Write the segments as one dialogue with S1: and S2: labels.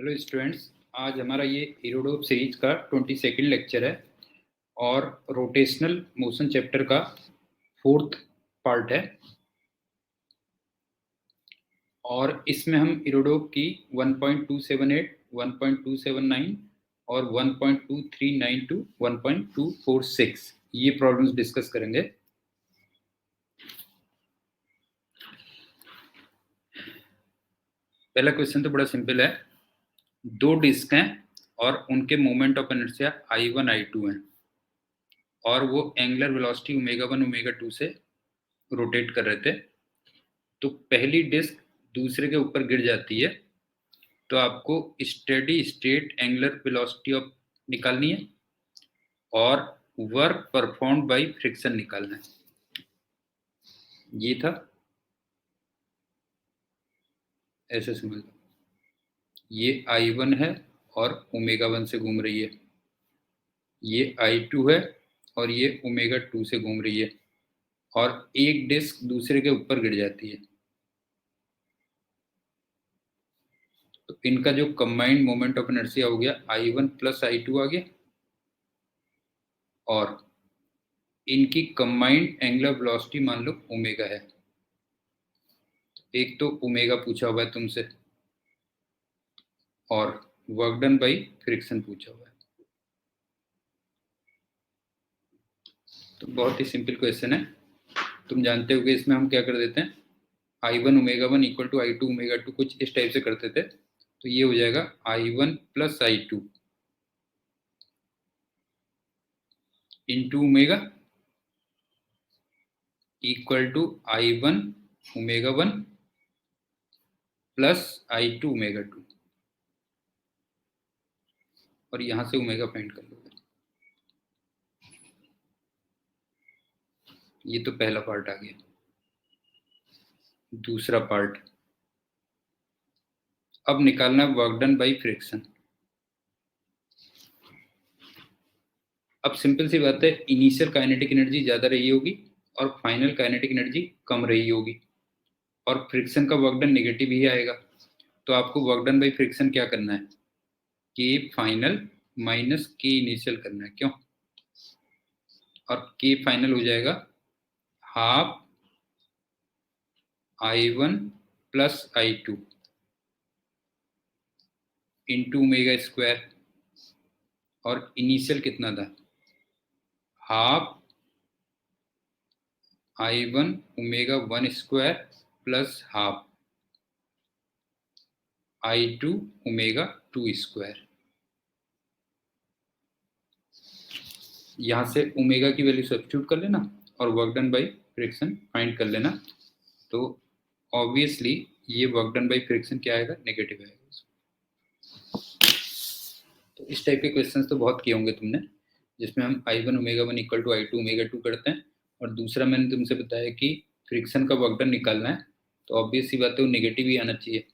S1: Hello students, आज हमारा ये एरोडोप सीरीज का 22nd लेक्चर है और रोटेशनल मोशन चैप्टर का 4th पार्ट है। और इसमें हम एरोडोप की 1.278, 1.279 और 1.239 टू 1.246 ये प्रॉब्लम्स डिस्कस करेंगे। पहला क्वेश्चन तो बड़ा सिंपल है। दो डिस्क हैं और उनके moment of inertia I1 I2 हैं और वो एंगुलर वेलोसिटी ω1 ω2 से रोटेट कर रहे थे। तो पहली डिस्क दूसरे के ऊपर गिर जाती है, तो आपको steady state angular velocity of निकालनी है और वर्क परफॉर्म्ड बाय फ्रिक्शन निकालना है। ये था, ऐसे समझ लो। ये I1 है और ω1 से घूम रही है, ये I2 है और ये ω2 से घूम रही है और एक डिस्क दूसरे के ऊपर गिर जाती है। तो इनका जो कंबाइंड मोमेंट ऑफ इनर्शिया हो गया I1 प्लस I2 आ गया और इनकी कंबाइंड एंगुलर वेलोसिटी मान लो ओमेगा है। एक तो ओमेगा पूछा हुआ है तुमसे और वर्क डन बाई फ्रिक्शन पूछा हुआ है। तो बहुत ही सिंपल क्वेश्चन है, तुम जानते हो कि इसमें हम क्या कर देते हैं, I1 ω1 इक्वल टू I2 ω2 कुछ इस टाइप से करते थे। तो ये हो जाएगा I1 plus I2 into omega equal to I1 ω1 plus I2 ω2 और यहां से ओमेगा फाइंड कर लोगे। ये तो पहला पार्ट आ गया। दूसरा पार्ट अब निकालना वर्क डन बाई फ्रिक्शन। अब सिंपल सी बात है, इनिशियल काइनेटिक एनर्जी ज्यादा रही होगी और फाइनल काइनेटिक एनर्जी कम रही होगी और फ्रिक्शन का वर्क डन नेगेटिव ही आएगा। तो आपको वर्क डन बाई फ्रिक्शन क्या करना है, के फाइनल माइनस के इनिशियल करना है। क्यों? और के फाइनल हो जाएगा half I1 plus I2 into omega square और इनिशियल कितना था, half I1 ω1 square plus half I2 ω2 square. यहाँ से ओमेगा की वैल्यू सब्स्टिट्यूट कर लेना और work done by friction find कर लेना। तो ऑब्वियसली ये वर्क डन बाई फ्रिक्शन क्या आएगा, नेगेटिव आएगा। तो इस टाइप के क्वेश्चंस तो बहुत किए होंगे तुमने, जिसमें हम I1 ω1 इक्वल टू I2 ω2 करते हैं और दूसरा मैंने तुमसे बताया कि फ्रिक्शन का वर्क डन निकालना है। तो ऑब्वियस सी बात है वो नेगेटिव ही आना चाहिए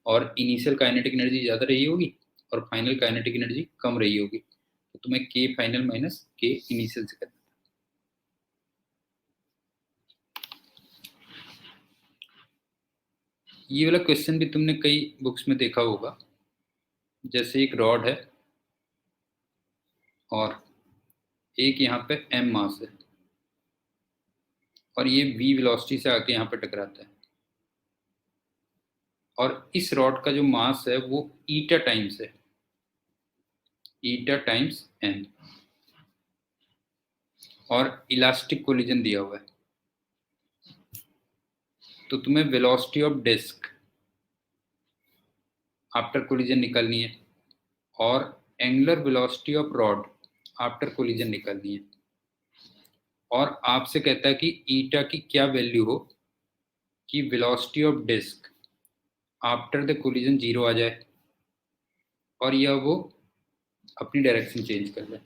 S1: और इनिशियल काइनेटिक एनर्जी ज़्यादा रही होगी और फाइनल काइनेटिक एनर्जी कम रही होगी। तो तुम्हें के फाइनल माइनस के इनिशियल से करना। ये वाला क्वेश्चन भी तुमने कई बुक्स में देखा होगा। जैसे एक रॉड है और एक यहाँ पे m मास है और ये v वेलोसिटी से आके यहाँ पे टकराता है और इस रॉड का जो मास है वो ईटा टाइम्स है, ईटा टाइम्स m और इलास्टिक कोलिजन दिया हुआ है। तो तुम्हें velocity of disc after collision निकालनी है और angular velocity of rod after collision निकालनी है और आपसे कहता है कि ईटा की क्या वैल्यू हो कि velocity of disc after the collision 0 आ जाए और यह वो अपनी डायरेक्शन चेंज कर ले।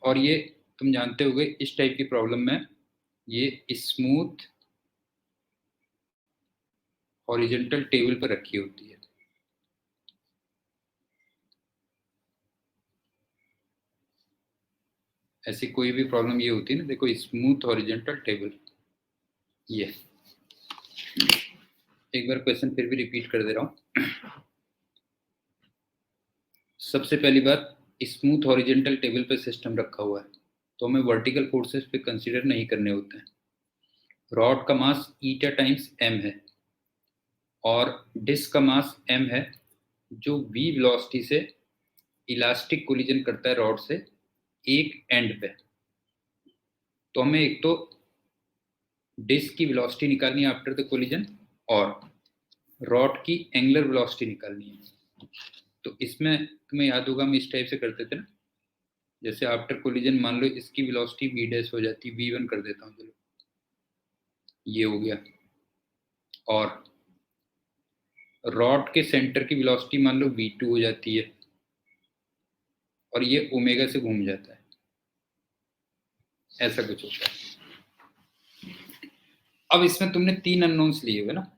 S1: और ये तुम जानते होगे इस टाइप की प्रॉब्लम में ये स्मूथ हॉरिजॉन्टल टेबल पर रखी होती है। ऐसी कोई भी प्रॉब्लम ये होती है ना, देखो स्मूथ हॉरिजॉन्टल टेबल। ये एक बार क्वेश्चन फिर भी रिपीट कर दे रहा हूँ। सबसे पहली बात, स्मूथ हॉरिजेंटल टेबल पे सिस्टम रखा हुआ है तो हमें वर्टिकल फोर्सेस पे कंसीडर नहीं करने होते हैं। रॉड का मास ईटा टाइम्स एम है और डिस्क का मास एम है, जो वी वेलोसिटी से इलास्टिक कोलिजन करता है रॉड से एक एंड पे। तो हमें एक तो डिस्क की वेलोसिटी निकालनी है आफ्टर द कोलिजन और रॉड की एंगुलर वेलोसिटी निकालनी है। तो इसमें तुम्हें याद होगा हम इस टाइप से करते थे ना, जैसे आफ्टर कोलिजन मान लो इसकी वेलोसिटी वी डैश हो जाती है, v1 कर देता हूँ, चलो ये हो गया। और रॉड के सेंटर की वेलोसिटी मान लो v2 हो जाती है और ये ओमेगा से घूम जाता है, ऐसा कुछ होता है। अब इसमें तुमने 3 अननोन्स लिए हुए ना,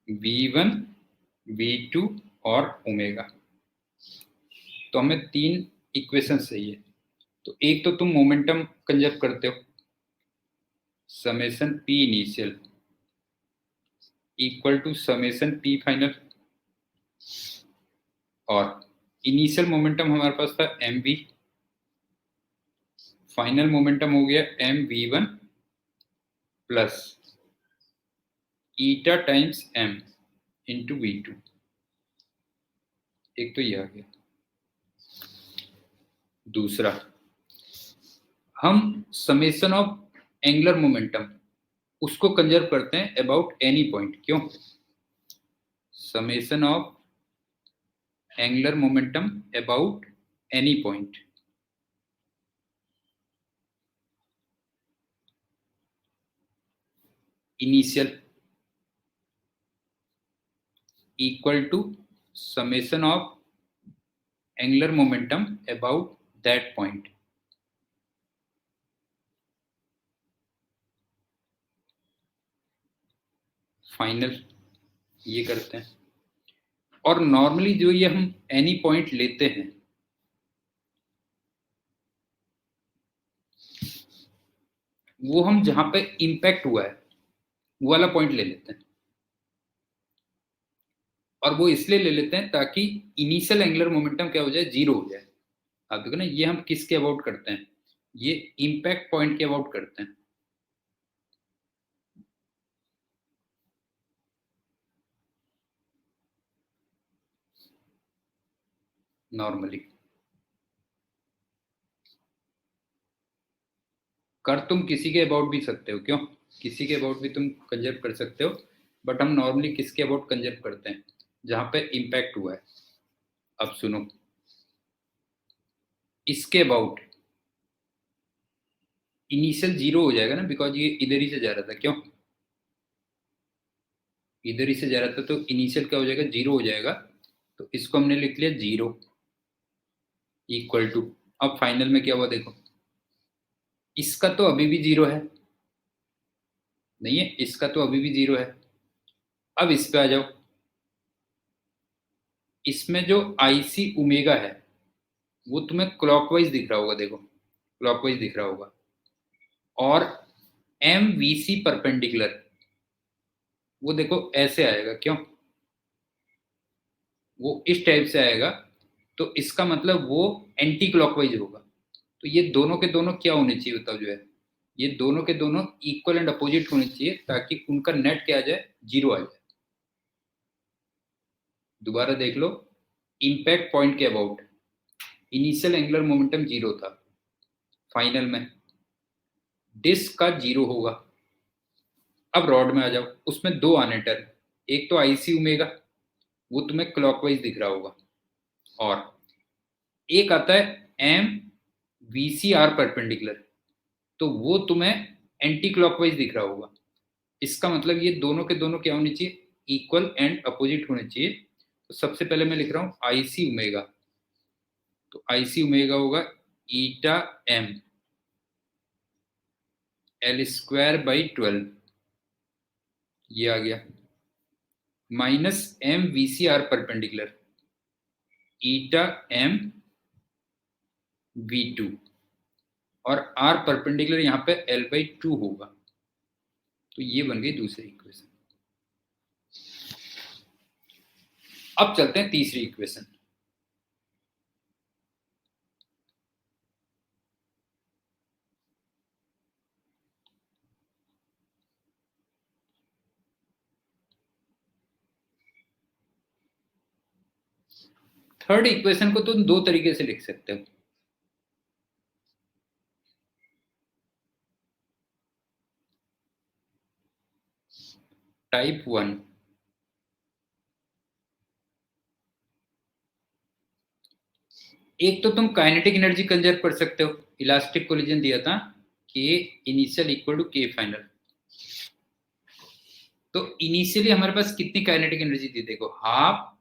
S1: v1, v2 और ओमेगा। तो हमें 3 इक्वेशन चाहिए। तो एक तो तुम मोमेंटम कंजर्व करते हो, summation p initial equal to summation p final, और इनिशियल मोमेंटम हमारे पास था एम वी, फाइनल मोमेंटम हो गया m v one plus eta times m into v two. एक तो ये आ गया। दूसरा, हम समेशन ऑफ एंगुलर मोमेंटम उसको कंजर्व करते हैं अबाउट एनी पॉइंट। क्यों? Summation of angular momentum about any point, initial equal to summation of angular momentum about that point. Final ये करते हैं। और नॉर्मली जो ये हम एनी पॉइंट लेते हैं वो हम जहां पे इंपैक्ट हुआ है वो वाला पॉइंट ले लेते हैं। और वो इसलिए ले लेते हैं ताकि इनिशियल एंगुलर मोमेंटम क्या हो जाए, जीरो हो जाए। आप देखो ना, ये हम किसके अबाउट करते हैं, ये इंपैक्ट पॉइंट के अबाउट करते हैं नॉर्मली। कर तुम किसी के अबाउट भी सकते हो, क्यों, किसी के अबाउट भी तुम कंजर्व कर सकते हो, बट हम नॉर्मली किसके अबाउट कंजर्व करते हैं, जहां पे इंपैक्ट हुआ है। अब सुनो, इसके अबाउट इनिशियल जीरो हो जाएगा ना, बिकॉज ये इधर ही से जा रहा था। क्यों? इधर ही से जा रहा था तो इनिशियल क्या हो जाएगा, जीरो हो जाएगा। तो इसको हमने लिख लिया जीरो इक्वल टू, अब फाइनल में क्या हुआ देखो, इसका तो अभी भी जीरो है, नहीं है, इसका तो अभी भी जीरो है। अब इस पे आ जाओ, इसमें जो आईसी ओमेगा है वो तुम्हें क्लॉकवाइज दिख रहा होगा, देखो क्लॉकवाइज दिख रहा होगा। और एम वी सी परपेंडिकुलर वो देखो ऐसे आएगा। क्यों? वो इस टाइप से आएगा, तो इसका मतलब वो एंटी क्लॉकवाइज होगा। तो ये दोनों के दोनों क्या होने चाहिए बताओ, जो है ये दोनों के दोनों इक्वल एंड अपोजिट होने चाहिए ताकि उनका नेट क्या आ जाए, जीरो आ जाए। दोबारा देख लो, इंपैक्ट पॉइंट के about initial angular momentum zero था, फाइनल में डिस्क का जीरो होगा। अब रॉड में आ जाओ, उसमें दो आने टर्म, एक तो आईसी ओमेगा वो तुम्हें क्लॉकवाइज दिख रहा होगा, और एक आता है m v c r perpendicular, तो वो तुम्हें एंटी क्लॉकवाइज दिख रहा होगा। इसका मतलब ये दोनों के दोनों क्या होने चाहिए, इक्वल एंड अपोजिट होने चाहिए। तो सबसे पहले मैं लिख रहा हूं आईसी ओमेगा, तो आईसी ओमेगा होगा eta m l square by 12, ये आ गया, minus m v c r perpendicular eta m v two, और आर परपेंडिकुलर यहाँ पे L/2 होगा। तो ये बन गई दूसरी इक्वेशन। अब चलते हैं तीसरी इक्वेशन। थर्ड इक्वेशन को तुम दो तरीके से लिख सकते हो। टाइप 1, एक तो तुम काइनेटिक एनर्जी कंजर्व कर सकते हो। इलास्टिक कोलिजन दिया था K initial equal to K final. तो इनिशियली हमारे पास कितनी काइनेटिक एनर्जी थी, देखो 12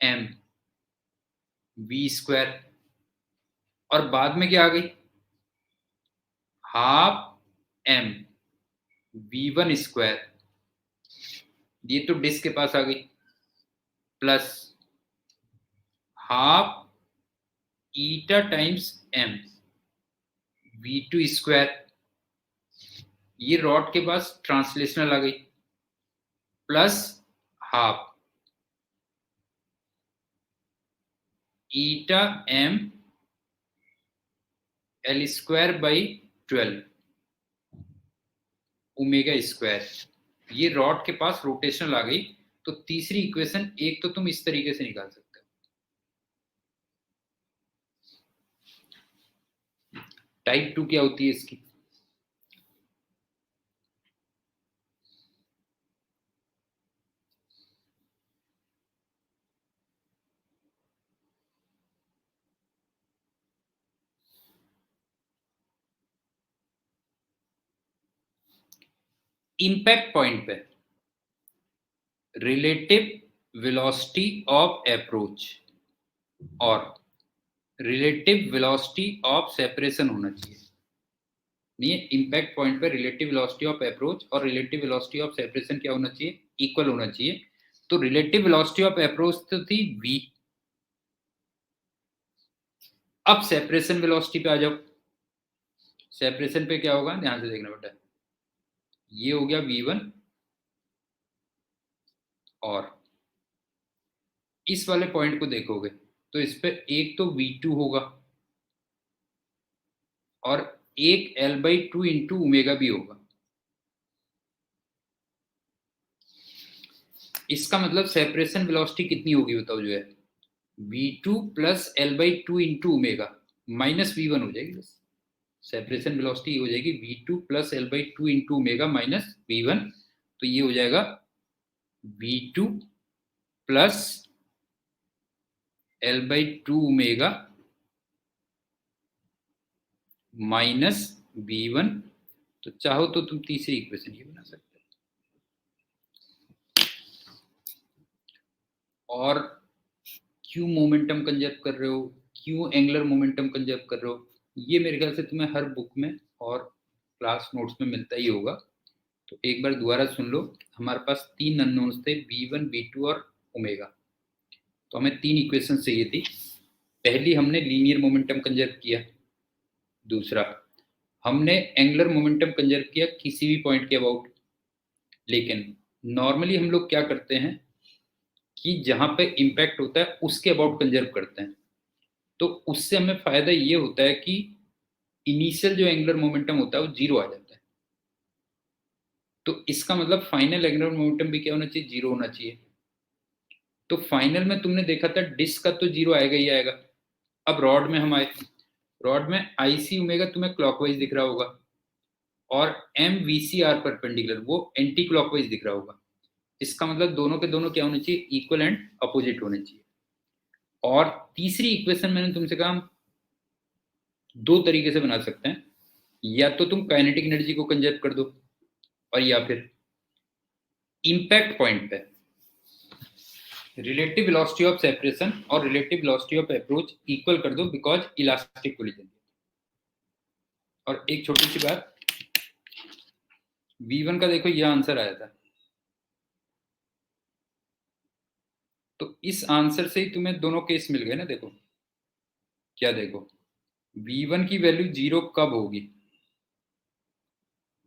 S1: mv²। और बाद में क्या आ गई, 12 mv1²। ये तो डिस्क के पास आ गई, प्लस 12 टाइम्स m v2²। ये रॉड के पास ट्रांसलेशनल आ गई, प्लस 12 m L²/12 ω²। ये रॉड के पास रोटेशनल आ गई। तो तीसरी इक्वेशन एक तो तुम इस तरीके से निकाल सकते हो। टाइप 2 क्या होती है इसकी, इंपैक्ट पॉइंट पे रिलेटिव वेलोसिटी ऑफ अप्रोच और रिलेटिव वेलोसिटी ऑफ सेपरेशन होना चाहिए। नहीं, इंपैक्ट पॉइंट पे रिलेटिव वेलोसिटी ऑफ अप्रोच और रिलेटिव वेलोसिटी ऑफ सेपरेशन क्या होना चाहिए, इक्वल होना चाहिए। तो रिलेटिव वेलोसिटी ऑफ अप्रोच तो थी v। अब सेपरेशन वेलोसिटी पे आ जाओ। सेपरेशन पे क्या होगा, ध्यान से देखना बेटा। ये हो गया v1 और इस वाले पॉइंट को देखोगे तो इस पे एक तो v2 होगा और एक L/2 इंटू ओमेगा भी होगा। इसका मतलब सेपरेशन वेलोसिटी कितनी होगी बताओ, जो है v2 plus L/2 into omega minus v1 हो जाएगी। बस सेपरेशन वेलोसिटी हो जाएगी v2 plus L/2 into omega minus v1। तो ये हो जाएगा v2 plus L/2 omega minus v1। तो चाहो तो तुम तीसरी इक्वेशन ये बना सकते हो। और क्यों मोमेंटम कंजर्व कर रहे हो, क्यों एंगुलर मोमेंटम कंजर्व कर रहे हो, ये मेरे ख्याल से तुम्हें हर बुक में और क्लास नोट्स में मिलता ही होगा। तो एक बार दोबारा सुन लो। हमारे पास तीन अननोन्स थे, v1 v2 और ओमेगा। तो हमें तीन इक्वेशन चाहिए थी। पहली हमने लीनियर मोमेंटम कंजर्व किया, दूसरा हमने एंगुलर मोमेंटम कंजर्व किया किसी भी पॉइंट के अबाउट। लेकिन नॉर्मली हम लोग क्या करते हैं कि जहां पे इंपैक्ट होता है उसके अबाउट कंजर्व करते हैं। तो उससे हमें फायदा ये होता है कि इनिशियल जो एंगुलर मोमेंटम होता है वो जीरो आ जाता है। तो इसका मतलब फाइनल एंगुलर मोमेंटम भी क्या होना चाहिए, जीरो होना चाहिए। तो फाइनल में तुमने देखा था डिस्क का तो जीरो आएगा ही आएगा। अब रॉड में हम आए, रॉड में आईसी ओमेगा तुम्हें क्लॉकवाइज दिख रहा होगा और m v c r perpendicular वो एंटी क्लॉकवाइज दिख रहा होगा। इसका मतलब दोनों के दोनों क्या होने चाहिए, इक्वल एंड अपोजिट होने चाहिए। और तीसरी इक्वेशन मैंने तुमसे कहा हम दो तरीके से बना सकते हैं, या तो तुम काइनेटिक एनर्जी को कंजर्व कर दो और या फिर इंपैक्ट पॉइंट पे रिलेटिव वेलोसिटी ऑफ सेपरेशन और relative velocity of approach equal कर दो बिकॉज इलास्टिक कोलिजन। और एक छोटी सी बात, v1 का देखो यह आंसर आया था। तो इस आंसर से ही तुम्हें दोनों केस मिल गए ना। देखो क्या, देखो V1 की वैल्यू 0 कब होगी?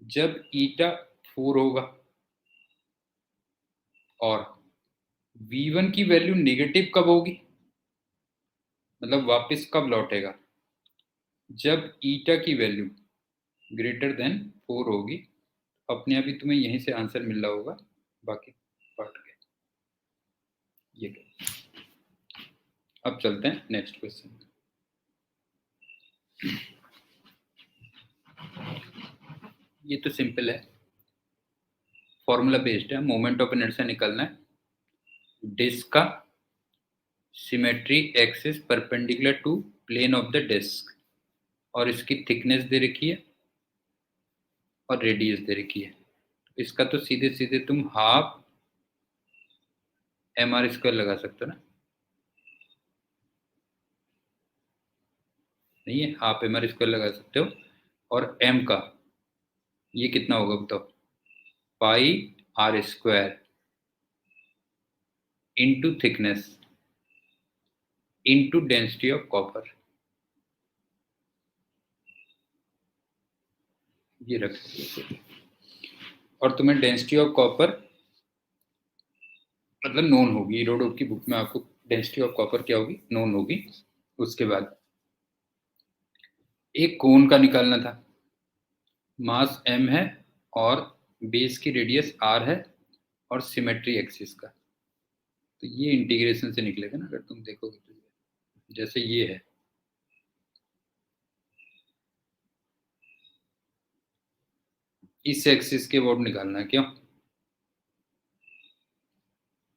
S1: जब ईटा 4 होगा। और V1 की वैल्यू नेगेटिव कब होगी? मतलब वापस कब लौटेगा? जब ईटा की वैल्यू ग्रेटर देन 4 होगी। अपने आप ही तुम्हें यहीं से आंसर मिल रहा होगा, बाकी पार्ट के ये। अब चलते हैं नेक्स्ट क्वेश्चन। ये तो सिंपल है, फॉर्मूला बेस्ड है। मोमेंट ऑफ इनर्शिया निकालना है। डिस्क का symmetry axis perpendicular to plane of the disc, और इसकी थिकनेस दे रखी है और रेडियस दे रखी है। इसका तो सीधे सीधे तुम हाफ mr² लगा सकते हो ना? नहीं है, हाफ mr² लगा सकते हो। और m का ये कितना होगा बताओ? पाई r² into thickness into density of copper. ये रख, और तुम्हें डेंसिटी ऑफ कॉपर मतलब नोन होगी। रोडोप की बुक में आपको डेंसिटी ऑफ कॉपर क्या होगी? नोन होगी। उसके बाद एक कोन का निकालना था। मास m है और बेस की रेडियस r है और सिमेट्री एक्सिस का। तो ये इंटीग्रेशन से निकलेगा ना, अगर तुम देखोगे तो। जैसे ये है, इस एक्सिस के अबाउट निकालना है। क्यों?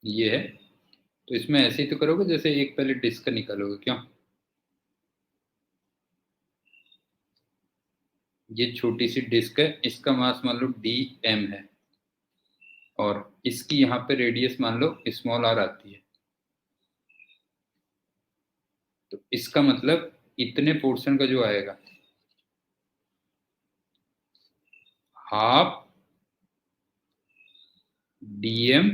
S1: ये है, तो इसमें ऐसे ही तो करोगे जैसे एक पहले डिस्क का निकालोगे। क्यों? ये छोटी सी डिस्क है, इसका मास मान लो dm है, और इसकी यहाँ पे रेडियस मान लो स्मॉल r आती है। तो इसका मतलब इतने पोर्शन का जो आएगा, हाफ dm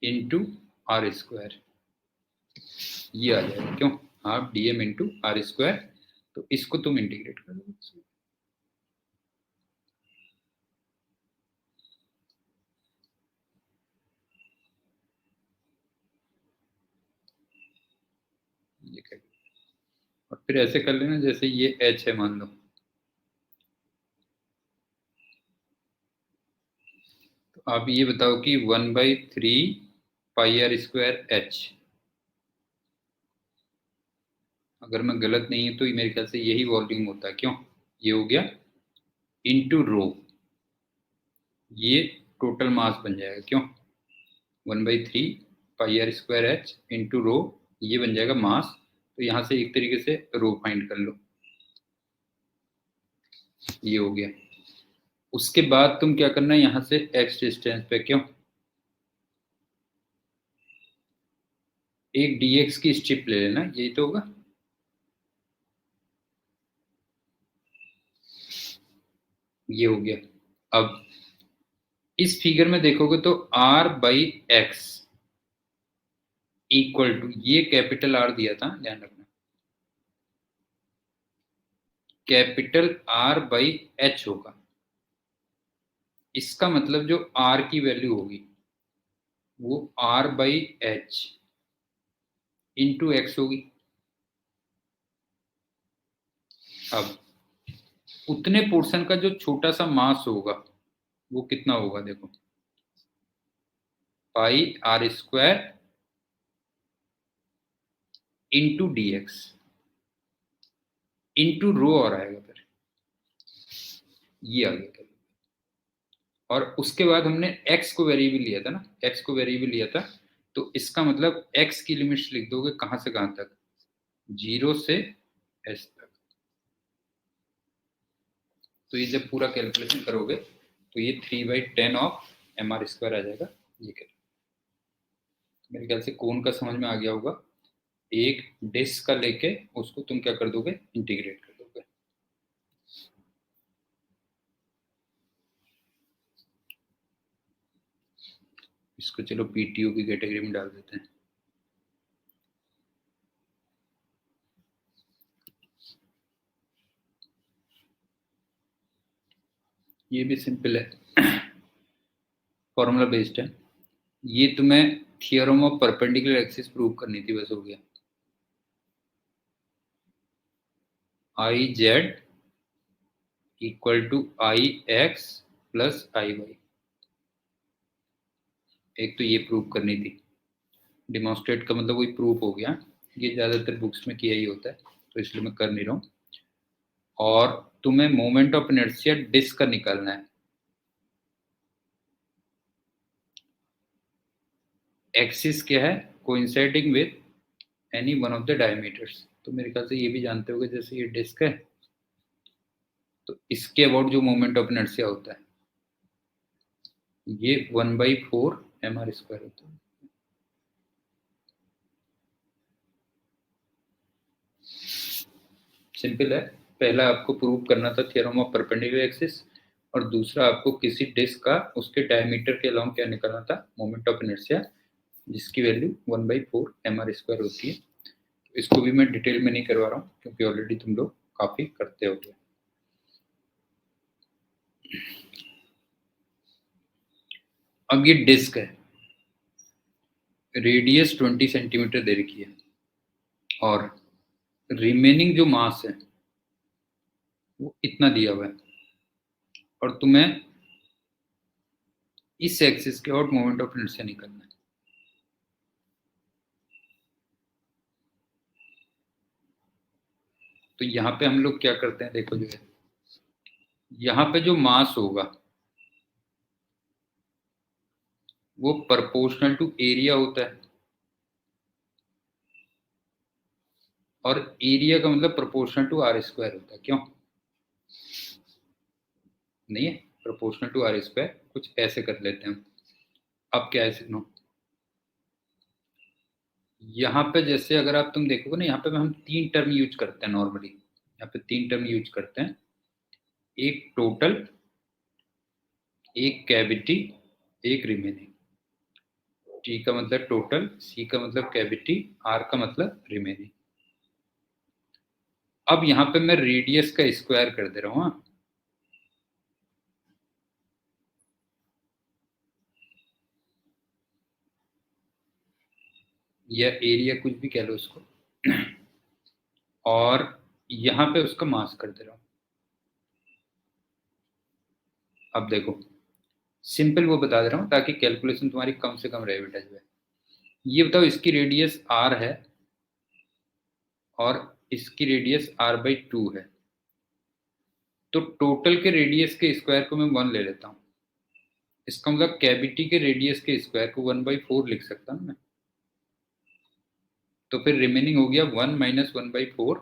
S1: इंटू r², ये आ जाएगा। क्यों? Half dm into r²। तो इसको तुम इंटीग्रेट कर दो। ये कर, और फिर ऐसे कर लेना जैसे ये h है मान लो। तो आप ये बताओ कि 1/3 πr² h, अगर मैं गलत नहीं है तो मेरे ख्याल से यही वॉल्यूम होता है। क्यों? ये हो गया इंटू रो, ये टोटल मास बन जाएगा। क्यों? 1/3 πr² h इंटू रो, ये बन जाएगा मास। तो यहाँ से एक तरीके से रो फाइंड कर लो। ये हो गया। उसके बाद तुम क्या करना है, यहाँ से x डिस्टेंस पे। क्यों? एक dx की स्ट्रिप ले लेना, यही तो होगा। ये हो गया। अब इस फिगर में देखोगे तो r/x इक्वल टू, ये कैपिटल R दिया था, ध्यान रखना। कैपिटल R/h होगा। इसका मतलब जो R की वैल्यू होगी वो R/h इंटू एक्स होगी। अब उतने पोर्शन का जो छोटा सा मास होगा वो कितना होगा? देखो, πr² into dx into rho और आएगा फिर, ये आ गया। और उसके बाद हमने x को वेरिएबल लिया था ना, x को वेरिएबल लिया था। तो इसका मतलब x की लिमिट्स लिख दोगे कहां से कहां तक? 0 से s तक। तो ये जब पूरा कैलकुलेशन करोगे तो ये 3/10 ऑफ mr² आ जाएगा। ये क्या, मेरे ख्याल से कोन का समझ में आ गया होगा। एक डिस्क का लेके उसको तुम क्या कर दोगे? इंटीग्रेट कर दोगे। इसको चलो पीटीओ की कैटेगरी में डाल देते हैं। ये भी सिंपल है, फॉर्मूला बेस्ड है। ये तुम्हें theorem of perpendicular axis prove करनी थी, बस हो गया। I z equal to I x plus I y, एक तो ये प्रूव करनी थी। डिमॉन्स्ट्रेट का मतलब वही प्रूफ हो गया, ये ज़्यादातर बुक्स में किया ही होता है तो इसलिए मैं कर नहीं रहा हूँ। और तुम्हें मोमेंट ऑफ इनर्शिया डिस्क का निकालना है। एक्सिस क्या है, coinciding with any one of the diameters, तो मेरे ख्याल से ये भी जानते होगे, जैसे ये डिस्क है तो इसके अबाउट जो मोमेंट ऑफ इनर्शिया होता है ये 1/4 mr स्क्वायर होता है। सिंपल है, पहला आपको प्रूव करना था थ्योरम ऑफ परपेंडिकुलर एक्सिस, और दूसरा आपको किसी डिस्क का उसके डायमीटर के अलाउंग क्या निकालना था, मोमेंट ऑफ इनर्शिया, जिसकी वैल्यू 1/4 mr स्क्वायर होती है। इसको भी मैं डिटेल में नहीं करवा रहा हूँ क्योंकि ऑलरेडी तुम लोग काफी करते होगे। अब ये डिस्क है, रेडियस 20 सेंटीमीटर दे रखी है और रिमेनिंग जो मास है वो इतना दिया हुआ है, और तुम्हें इस एक्सिस के आउट मोमेंट ऑफ इनर्शिया निकालना है। तो यहाँ पे हम लोग क्या करते हैं, देखो जो है यहाँ पे जो मास होगा वो प्रोपोर्शनल टू एरिया होता है, और एरिया का मतलब प्रोपोर्शनल टू आर स्क्वायर होता है। क्यों नहीं है, प्रोपोर्शनल टू आर स्क्वायर, कुछ ऐसे कर लेते हैं हम। अब क्या है सुनो, यहाँ पे जैसे अगर आप तुम देखोगे ना, यहाँ पे हम 3 टर्म यूज करते हैं नॉर्मली, यहाँ पे 3 टर्म यूज करते हैं, एक टोटल, एक कैविटी, एक रिमेनिंग। टी का मतलब टोटल, सी का मतलब कैविटी, आर का मतलब रिमेनिंग। अब यहाँ पे मैं रेडियस का स्क्वायर कर दे रहा हूँ। या एरिया कुछ भी कह लो उसको, और यहाँ पे उसका मास कर दे रहा हूँ। अब देखो सिंपल वो बता दे रहा हूँ ताकि कैलकुलेशन तुम्हारी कम से कम रहे बेटा जो है। ये बताओ इसकी रेडियस r है और इसकी रेडियस r/2 है, तो टोटल के रेडियस के स्क्वायर को मैं 1 ले लेता हूँ। इसका मतलब कैविटी के रेडियस के स्क्वायर को 1/4 लिख सकता हूँ मैं। तो फिर रिमेनिंग हो गया 1 - 1/4,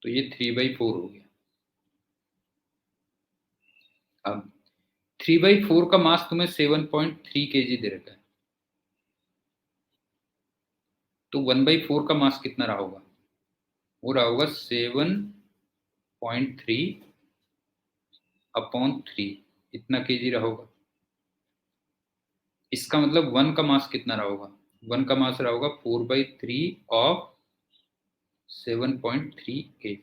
S1: तो ये 3/4 हो गया। अब 3/4 का मास तुम्हें 7.3 kg दे रखा है, तो 1/4 का मास कितना रहा होगा, वो रहा होगा 7.3/3, इतना केजी रहा होगा। इसका मतलब 1 का मास कितना रहा होगा, 1 का मास रहा होगा 4/3 ऑफ 7.3 kg।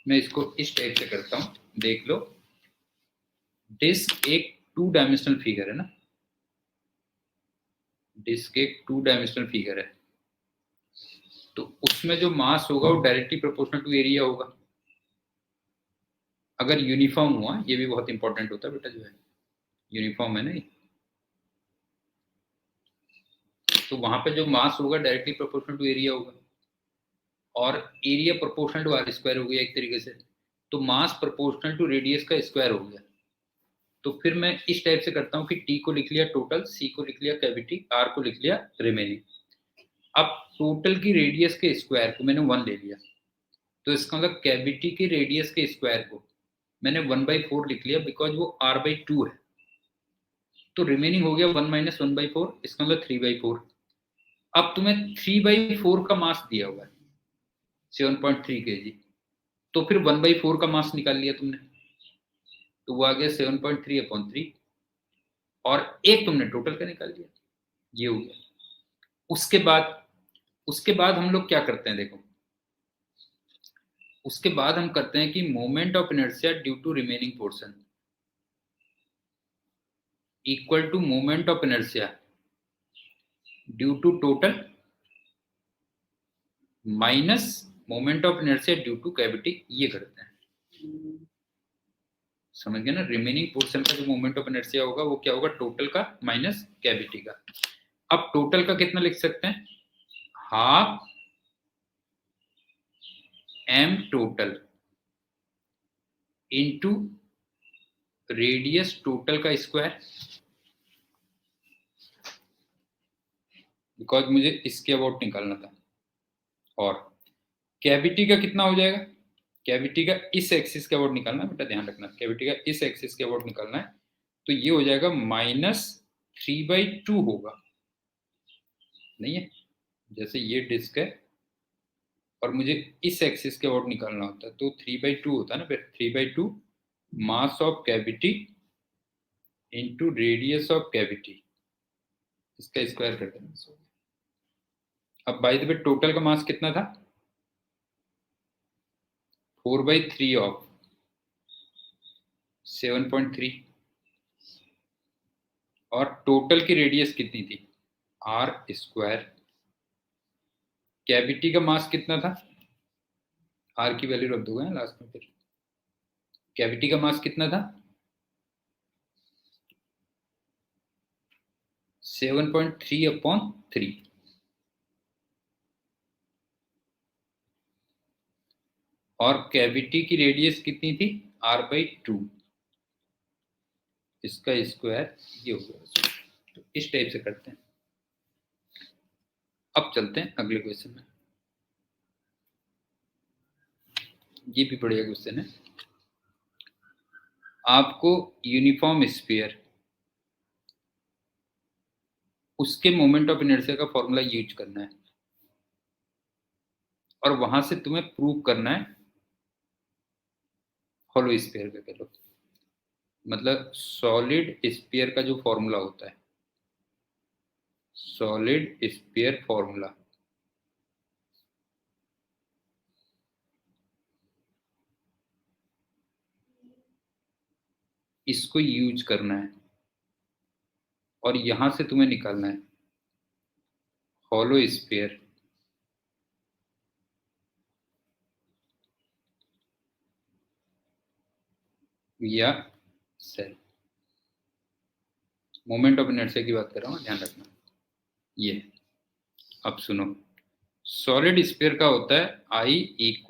S1: मैं इसको इस टाइप से करता हूँ, देख लो। डिस्क एक 2 डायमेंशनल फिगर है ना, डिस्क एक 2 डायमेंशनल फिगर है, तो उसमें जो मास होगा वो डायरेक्टली प्रोपोर्शनल टू एरिया होगा। अगर यूनिफॉर्म हुआ, ये भी बहुत इंपॉर्टेंट होता है बेटा जो है, यूनिफॉर्म है ना, तो वहां पे जो मास होगा डायरेक्टली प्रोपोर्शनल टू एरिया होगा, और area proportional to r square हो गया एक तरीके से, तो मास प्रोपोर्शनल टू रेडियस का स्क्वायर हो गया। तो फिर मैं इस टाइप से करता हूँ कि टी को लिख लिया टोटल, सी को लिख लिया कैविटी, आर को लिख लिया रिमेनिंग। अब टोटल की रेडियस के स्क्वायर को मैंने 1 ले लिया, तो इसका मतलब कैविटी के रेडियस के स्क्वायर को मैंने 1/4 लिख लिया, बिकॉज वो r/2 है। तो रिमेनिंग हो गया 1 - 1/4, इसका मतलब 3/4। अब तुम्हें 3/4 का मास दिया हुआ है 7.3 kg, तो फिर 1/4 का मास निकाल लिया तुमने, तो वो आ गया 7.3/3, और एक तुमने टोटल का निकाल लिया, ये हो गया। उसके बाद हम लोग क्या करते हैं, देखो उसके बाद हम करते हैं कि moment of inertia due to remaining portion equal to moment of inertia due to total minus moment of inertia due to cavity. ये करते हैं, समझ गए ना। रिमेनिंग पोर्शन का जो मोमेंट ऑफ इनर्शिया होगा वो क्या होगा, टोटल का माइनस कैविटी का। अब टोटल का कितना लिख सकते हैं, half m total into radius total का स्क्वायर, बिकॉज मुझे इसके अबाउट निकालना था। और कैविटी का कितना हो जाएगा, कैविटी का इस एक्सिस के अबाउट निकालना है बेटा, ध्यान रखना, कैविटी का इस एक्सिस के अबाउट निकालना है। तो ये हो जाएगा -3/2 होगा, नहीं है। जैसे ये डिस्क है और मुझे इस एक्सिस के अबाउट निकालना होता है तो 3/2 होता है ना, फिर 3/2 mass of cavity into radius of cavity, इसका स्क्वायर कर देना। अब बाय द वे टोटल का मास कितना था, 4/3 ऑफ 7.3, और टोटल की रेडियस कितनी थी, r²। कैविटी का मास कितना था, r की वैल्यू रख दोगे लास्ट में। फिर कैविटी का मास कितना था, 7.3/3, और कैविटी की रेडियस कितनी थी, r/2, इसका स्क्वायर ये होगा। तो इस टाइप से करते हैं। अब चलते हैं अगले क्वेश्चन में। ये भी बढ़िया क्वेश्चन है। आपको यूनिफॉर्म स्फीयर, उसके मोमेंट ऑफ इनर्शिया का फॉर्मूला यूज करना है और वहां से तुम्हें प्रूव करना है हॉलो स्फीयर का। कह लो मतलब सॉलिड स्फीयर का जो फॉर्मूला होता है, सॉलिड स्फीयर फॉर्मूला, इसको यूज करना है और यहां से तुम्हें निकालना है हॉलो स्फीयर या सेल। मोमेंट ऑफ इनर्शिया की बात कर रहा हूं, ध्यान रखना ये। अब सुनो, सॉलिड स्फीयर का होता है I =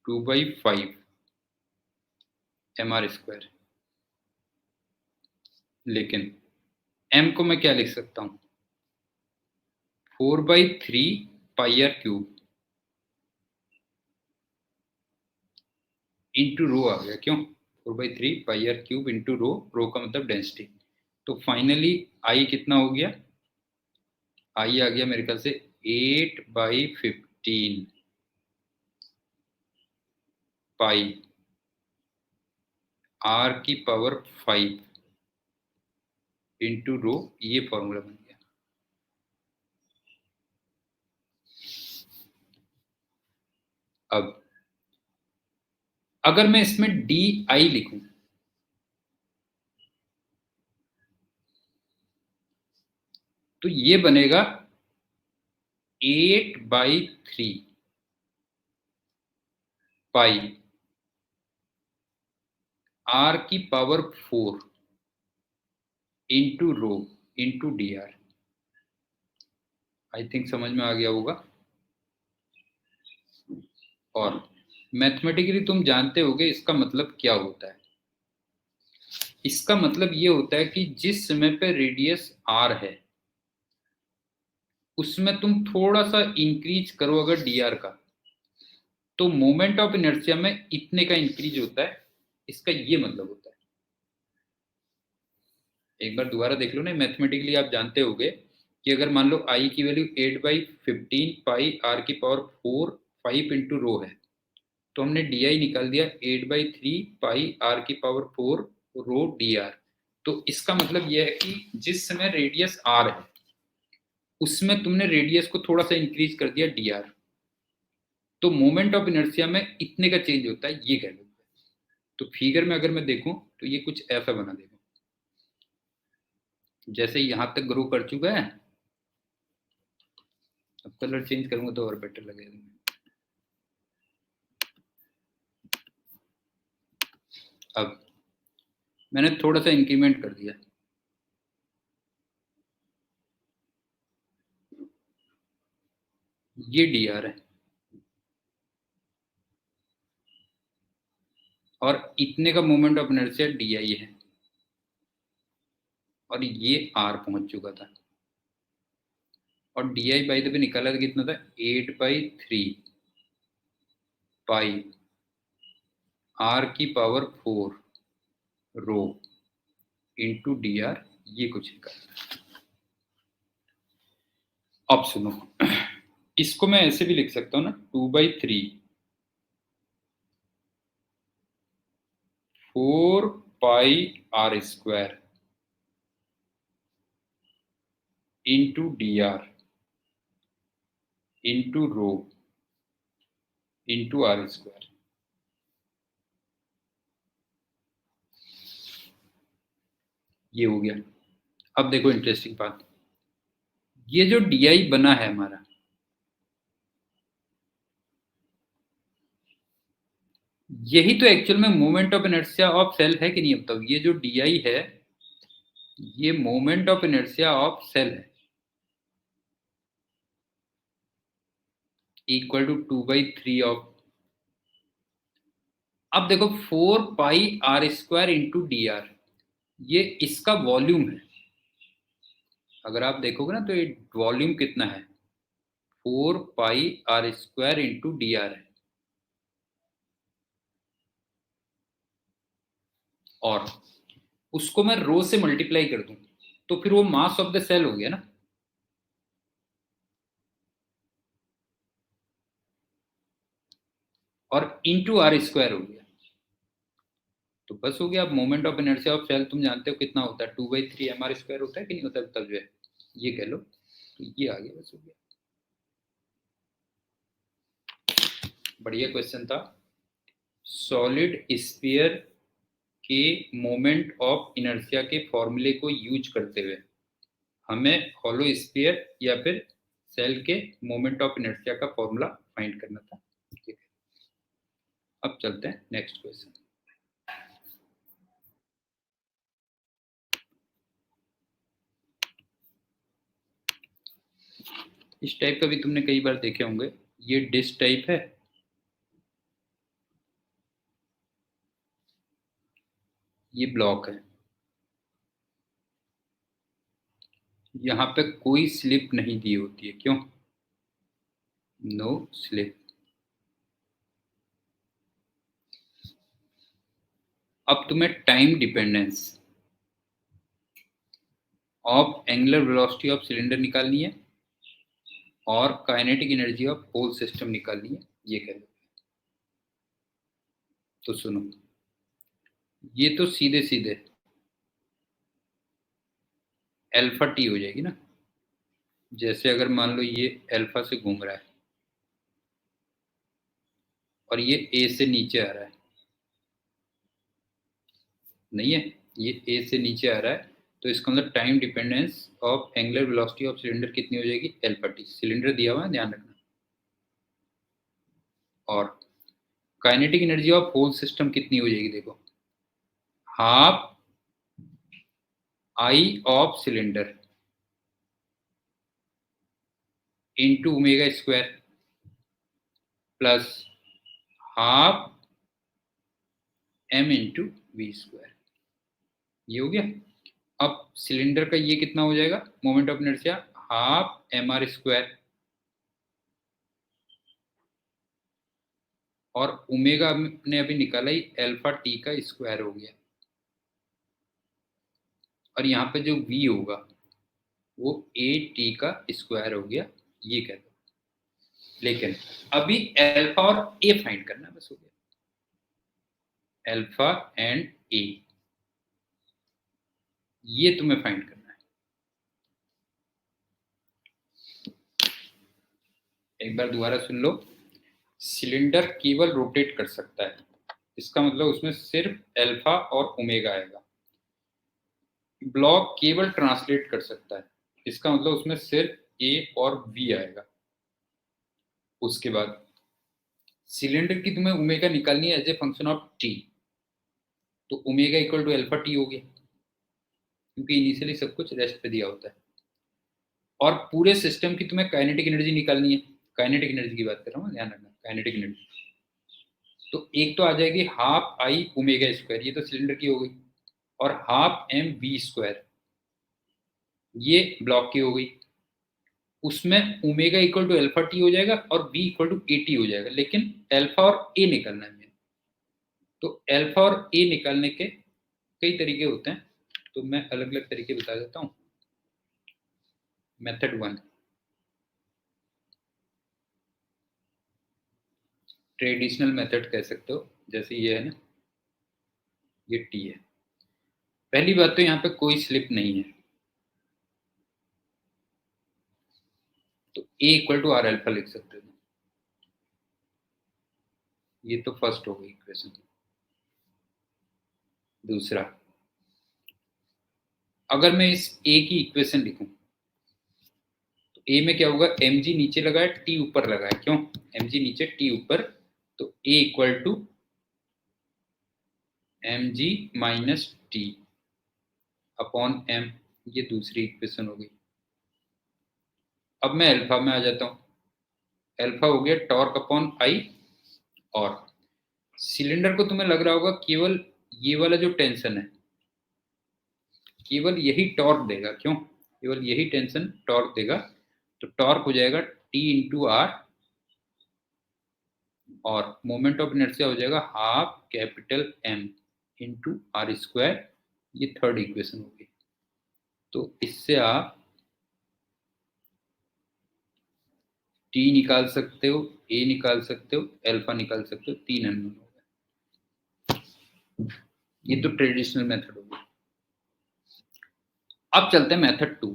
S1: 2/5 mr²। लेकिन m को मैं क्या लिख सकता हूं, 4/3 πr³ इंटू रो आ गया। क्यों, 4/3 πr³ इंटू रो, रो का मतलब डेंसिटी। तो फाइनली I कितना हो गया, I आ गया मेरे ख्याल से 8/15 पाई r⁵ इंटू रो, ये फॉर्मूला बन गया। अब अगर मैं इसमें DI लिखूं तो ये बनेगा 8/3 पाई r⁴ into rho into dr। I think समझ में आ गया होगा। और मैथमेटिकली तुम जानते होगे इसका मतलब क्या होता है। इसका मतलब ये होता है कि जिस समय पे रेडियस r है उसमें तुम थोड़ा सा इंक्रीज करो अगर dr का, तो मोमेंट ऑफ इनर्शिया में इतने का इंक्रीज होता है। इसका ये मतलब होता है। एक बार दोबारा देख लो ना, मैथमेटिकली आप जानते होगे कि अगर मान लो I की वैल्यू 8/15 पाई r⁴ 5 इंटू रो है, तो हमने DI निकाल दिया 8/3 पाई r⁴ रो dr। तो इसका मतलब यह है कि जिस समय रेडियस r है उसमें तुमने रेडियस को थोड़ा सा इंक्रीज कर दिया dr। तो मोमेंट ऑफ इनर्शिया में इतने का चेंज होता है, ये कह लो। तो फिगर में अगर मैं देखूं तो ये कुछ ऐसा बना, देखो जैसे यहां तक ग्रो कर चुका है। अब कलर चेंज करूंगा तो और बेटर लगेगा। अब मैंने थोड़ा सा इंक्रीमेंट कर दिया, ये डी आर है और इतने का moment of inertia D I है और ये आर पहुंच चुका था। और D I by the way निकाला था कितना था, 8/3 पाई आर की power 4 rho into d r, ये कुछ निकाला। अब सुनो, इसको मैं ऐसे भी लिख सकता हूं ना, 2/3 4 pi r square into d r into rho into r square. ये हो गया। अब देखो इंटरेस्टिंग बात, ये जो डी आई बना है हमारा, यही तो एक्चुअल में moment of inertia of shell है कि नहीं? बताओ, ये जो डी आई है ये moment of inertia of shell है, इक्वल टू 2/3 ऑफ, अब देखो 4 pi r square into d r, ये इसका वॉल्यूम है। अगर आप देखोगे ना तो ये वॉल्यूम कितना है, 4 pi r square into d r है। और उसको मैं रो से मल्टीप्लाई कर दूं तो फिर वो मास ऑफ द सेल हो गया ना। और इंटू आर स्क्वायर हो गया, तो बस हो गया। अब moment of inertia of shell तुम जानते हो कितना होता है, 2/3 एम आर स्क्वायर होता है कि नहीं होता? तब जो है ये कह लो, तो ये आ गया, बस हो गया। बढ़िया क्वेश्चन था। सॉलिड स्फीयर के मोमेंट ऑफ इनर्शिया के फॉर्मूले को यूज करते हुए हमें हॉलो स्फीयर या फिर सेल के मोमेंट ऑफ इनर्शिया का फॉर्मूला फाइंड करना था। ठीक है, अब चलते हैं नेक्स्ट क्वेश्चन। इस टाइप का भी तुमने कई बार देखे होंगे, ये डिस्क टाइप है, ये ब्लॉक है, यहाँ पे कोई स्लिप नहीं दी होती है, क्यों? No slip. अब तुम्हें time dependence of angular velocity of cylinder निकालनी है और kinetic energy of whole system निकालनी है, ये कह लो। तो सुनो, ये तो सीधे सीधे अल्फा टी हो जाएगी ना। जैसे अगर मान लो ये अल्फा से घूम रहा है और ये ए से नीचे आ रहा है, नहीं है, ये ए से नीचे आ रहा है, तो इसका मतलब time dependence of angular velocity of cylinder कितनी हो जाएगी, अल्फा टी। सिलेंडर दिया हुआ है, ध्यान रखना। और kinetic energy of whole system कितनी हो जाएगी, देखो, half I of cylinder into omega square plus half m into v square, ये हो गया। अब सिलेंडर का ये कितना हो जाएगा moment of inertia, half m r square, और ओमेगा ने अभी निकाला ही अल्फा टी का स्क्वायर हो गया, और यहाँ पे जो वी होगा वो ए टी का स्क्वायर हो गया, ये कह दो। लेकिन अभी अल्फा और ए फाइंड करना, बस हो गया, अल्फा एंड ए, ये तुम्हें फाइंड करना है। एक बार दोबारा सुन लो, सिलेंडर केवल रोटेट कर सकता है, इसका मतलब उसमें सिर्फ अल्फा और ओमेगा आएगा। ब्लॉक केवल ट्रांसलेट कर सकता है, इसका मतलब उसमें सिर्फ ए और बी आएगा। उसके बाद सिलेंडर की तुम्हें ओमेगा निकालनी है as a function of t, तो omega equal to alpha t हो गया, क्योंकि इनिशियली सब कुछ रेस्ट पे दिया होता है। और पूरे सिस्टम की तुम्हें काइनेटिक एनर्जी निकालनी है, काइनेटिक एनर्जी की बात कर रहा हूँ, ध्यान रखना, काइनेटिक एनर्जी। तो एक तो आ जाएगी हाफ आई ओमेगा स्क्वायर, ये तो सिलेंडर की हो गई, और हाफ एम वी स्क्वायर, ये ब्लॉक की हो गई। उसमें omega equal to alpha t हो जाएगा और v equal to a t हो जाएगा, लेकिन अल्फा और ए निकालना है हमें। तो अल्फा और ए निकालने के कई तरीके होते हैं, तो मैं अलग अलग तरीके बता देता हूँ। मेथड 1, ट्रेडिशनल मेथड कह सकते हो, जैसे ये है ना, ये टी है। पहली बात तो यहाँ पे कोई स्लिप नहीं है, तो a equal to r alpha लिख सकते हो। ये तो फर्स्ट हो गई इक्वेशन। दूसरा, अगर मैं इस ए की इक्वेशन लिखूं, तो ए में क्या होगा, एम जी नीचे लगा है, टी ऊपर लगा है, क्यों, एम जी नीचे टी ऊपर, तो a equal to m g minus t upon m, ये दूसरी इक्वेशन हो गई। अब मैं अल्फा में आ जाता हूं, अल्फा हो गया टॉर्क अपॉन आई, और सिलेंडर को तुम्हें लग रहा होगा केवल ये वाला जो टेंशन है, केवल यही टॉर्क देगा, क्यों, केवल यही टेंशन टॉर्क देगा, तो टॉर्क हो जाएगा टी इंटू आर, और मोमेंट ऑफ इनर्शिया हो जाएगा half capital M into r square, ये थर्ड इक्वेशन होगी। तो इससे आप टी निकाल सकते हो, ए निकाल सकते हो, अल्फा निकाल सकते हो, 3 अननोन हो गए। ये तो ट्रेडिशनल मेथड होगी। अब चलते हैं मेथड 2।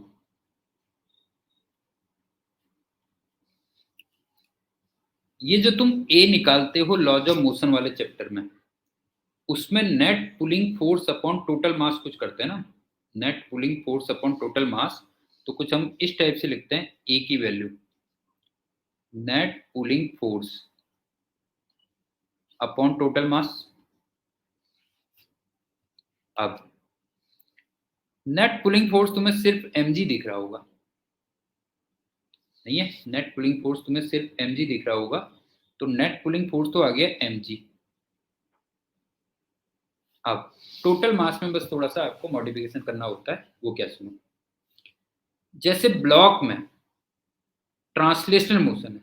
S1: ये जो तुम ए निकालते हो लॉज ऑफ मोशन वाले चैप्टर में, उसमें net pulling force upon total मास कुछ करते हैं ना, net pulling force upon total मास, तो कुछ हम इस टाइप से लिखते हैं, ए की value net pulling force upon total mass. अब नेट पुलिंग फोर्स तुम्हें सिर्फ mg दिख रहा होगा, नहीं है, नेट पुलिंग फोर्स तुम्हें सिर्फ mg दिख रहा होगा, तो नेट पुलिंग फोर्स तो आ गया mg। अब टोटल मास में बस थोड़ा सा आपको मॉडिफिकेशन करना होता है, वो क्या, सुनो, जैसे ब्लॉक में ट्रांसलेशनल मोशन है,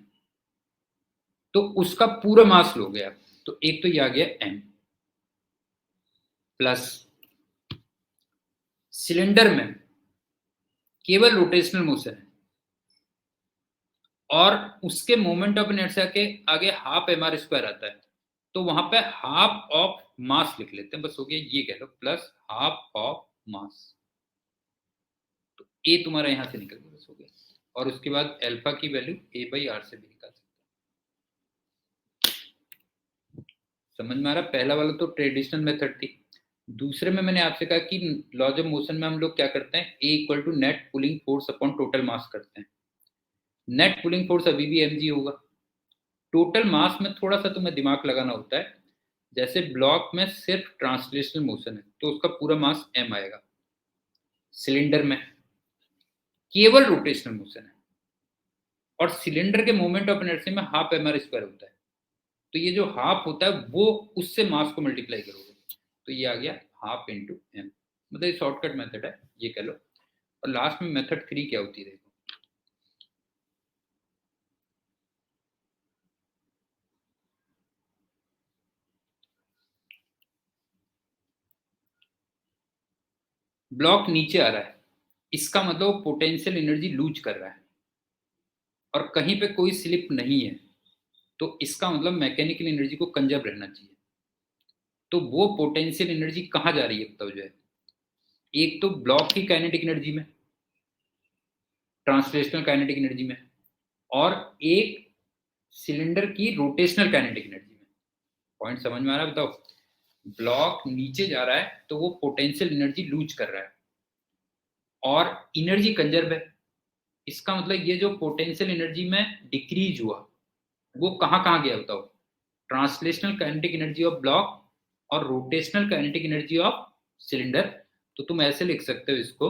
S1: तो उसका पूरा मास लो गया, तो एक तो ये आ गया m, प्लस सिलेंडर में केवल रोटेशनल मोशन है, और उसके मोमेंट ऑफ इनर्शिया के आगे हाफ एम आर स्क्वायर आता है, तो वहां पे हाफ ऑफ मास लिख लेते हैं, बस हो गया, ये कह लो, प्लस हाफ ऑफ मास, तो ए तुम्हारा यहां से निकल गया, बस हो गया। और उसके बाद अल्फा की वैल्यू ए बाई आर से भी निकाल सकते हैं। समझ में आ रहा, पहला वाला तो ट्रेडिशनल मेथड थी। दूसरे में मैंने आपसे कहा कि लॉज ऑफ मोशन में हम लोग क्या करते हैं, a equal to net pulling force upon total mass करते हैं। नेट पुलिंग फोर्स अभी भी mg होगा, टोटल मास में थोड़ा सा तुम्हें दिमाग लगाना होता है, जैसे ब्लॉक में सिर्फ ट्रांसलेशनल मोशन है, तो उसका पूरा मास m आएगा, सिलेंडर में केवल रोटेशनल मोशन है, और सिलेंडर के मोमेंट ऑफ इनर्शिया में हाफ एम आर स्क्वायर होता है, तो ये जो हाफ होता है वो उससे मास को मल्टीप्लाई करोगे, तो ये आ गया हाफ इंटू एम, मतलब शॉर्टकट मेथड है, ये कह लो। और लास्ट में मेथड 3 क्या होती है, देखो, ब्लॉक नीचे आ रहा है, इसका मतलब पोटेंशियल एनर्जी लूज कर रहा है, और कहीं पे कोई स्लिप नहीं है, तो इसका मतलब मैकेनिकल एनर्जी को कंजर्व रहना चाहिए। तो वो पोटेंशियल एनर्जी कहाँ जा रही है बताओ, जो है, एक तो ब्लॉक की काइनेटिक एनर्जी में, ट्रांसलेशनल काइनेटिक एनर्जी में, और एक सिलेंडर की रोटेशनल काइनेटिक एनर्जी में। पॉइंट समझ में आ रहा है? बताओ, ब्लॉक नीचे जा रहा है तो वो पोटेंशियल एनर्जी लूज कर रहा है और एनर्जी कंजर्व है। इसका मतलब ये जो पोटेंशियल एनर्जी में डिक्रीज हुआ वो कहाँ कहाँ गया बताओ? Translational kinetic energy of block और rotational kinetic energy of cylinder. तो तुम ऐसे लिख सकते हो इसको,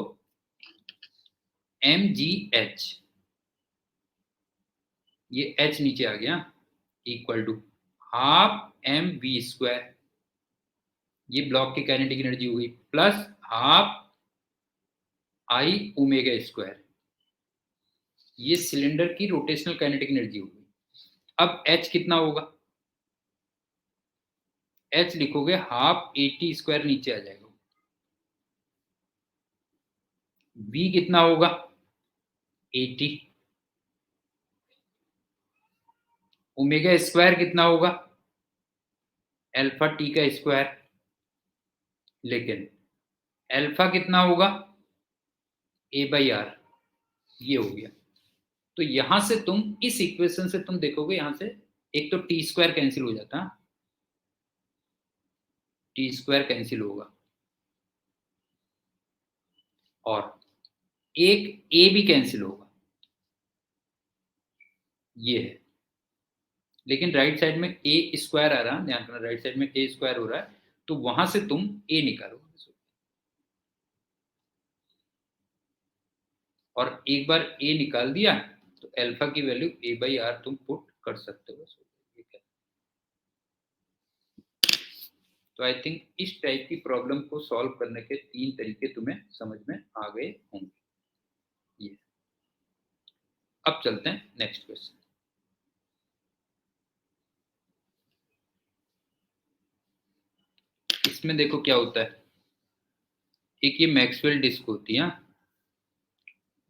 S1: mgh, ये h नीचे आ गया, equal to half m v square, ये ब्लॉक की काइनेटिक एनर्जी हुई, plus half I omega square, ये सिलेंडर की रोटेशनल काइनेटिक एनर्जी होगी। अब h कितना होगा? h लिखोगे हाफ 80 स्क्वायर, नीचे आ जाएगा। v कितना होगा? 80। ओमेगा स्क्वायर कितना होगा? अल्फा टी का स्क्वायर। लेकिन अल्फा कितना होगा? a/r, ये हो गया। तो यहां से तुम इस इक्वेशन से तुम देखोगे, यहां से एक तो टी स्क्वायर कैंसिल हो जाता, टी स्क्वायर कैंसिल होगा, और एक ए भी कैंसिल होगा, ये है। लेकिन राइट साइड में ए स्क्वायर आ रहा है, ध्यान रखना, राइट साइड में ए स्क्वायर हो रहा है, तो वहां से तुम ए निकालो, और एक बार ए निकाल दिया तो अल्फा की वैल्यू a/r तुम पुट कर सकते हो। तो आई थिंक इस टाइप की प्रॉब्लम को सॉल्व करने के 3 तरीके तुम्हें समझ में आ गए होंगे। ये, अब चलते हैं नेक्स्ट क्वेश्चन। इसमें देखो क्या होता है, एक ये मैक्सवेल डिस्क होती है,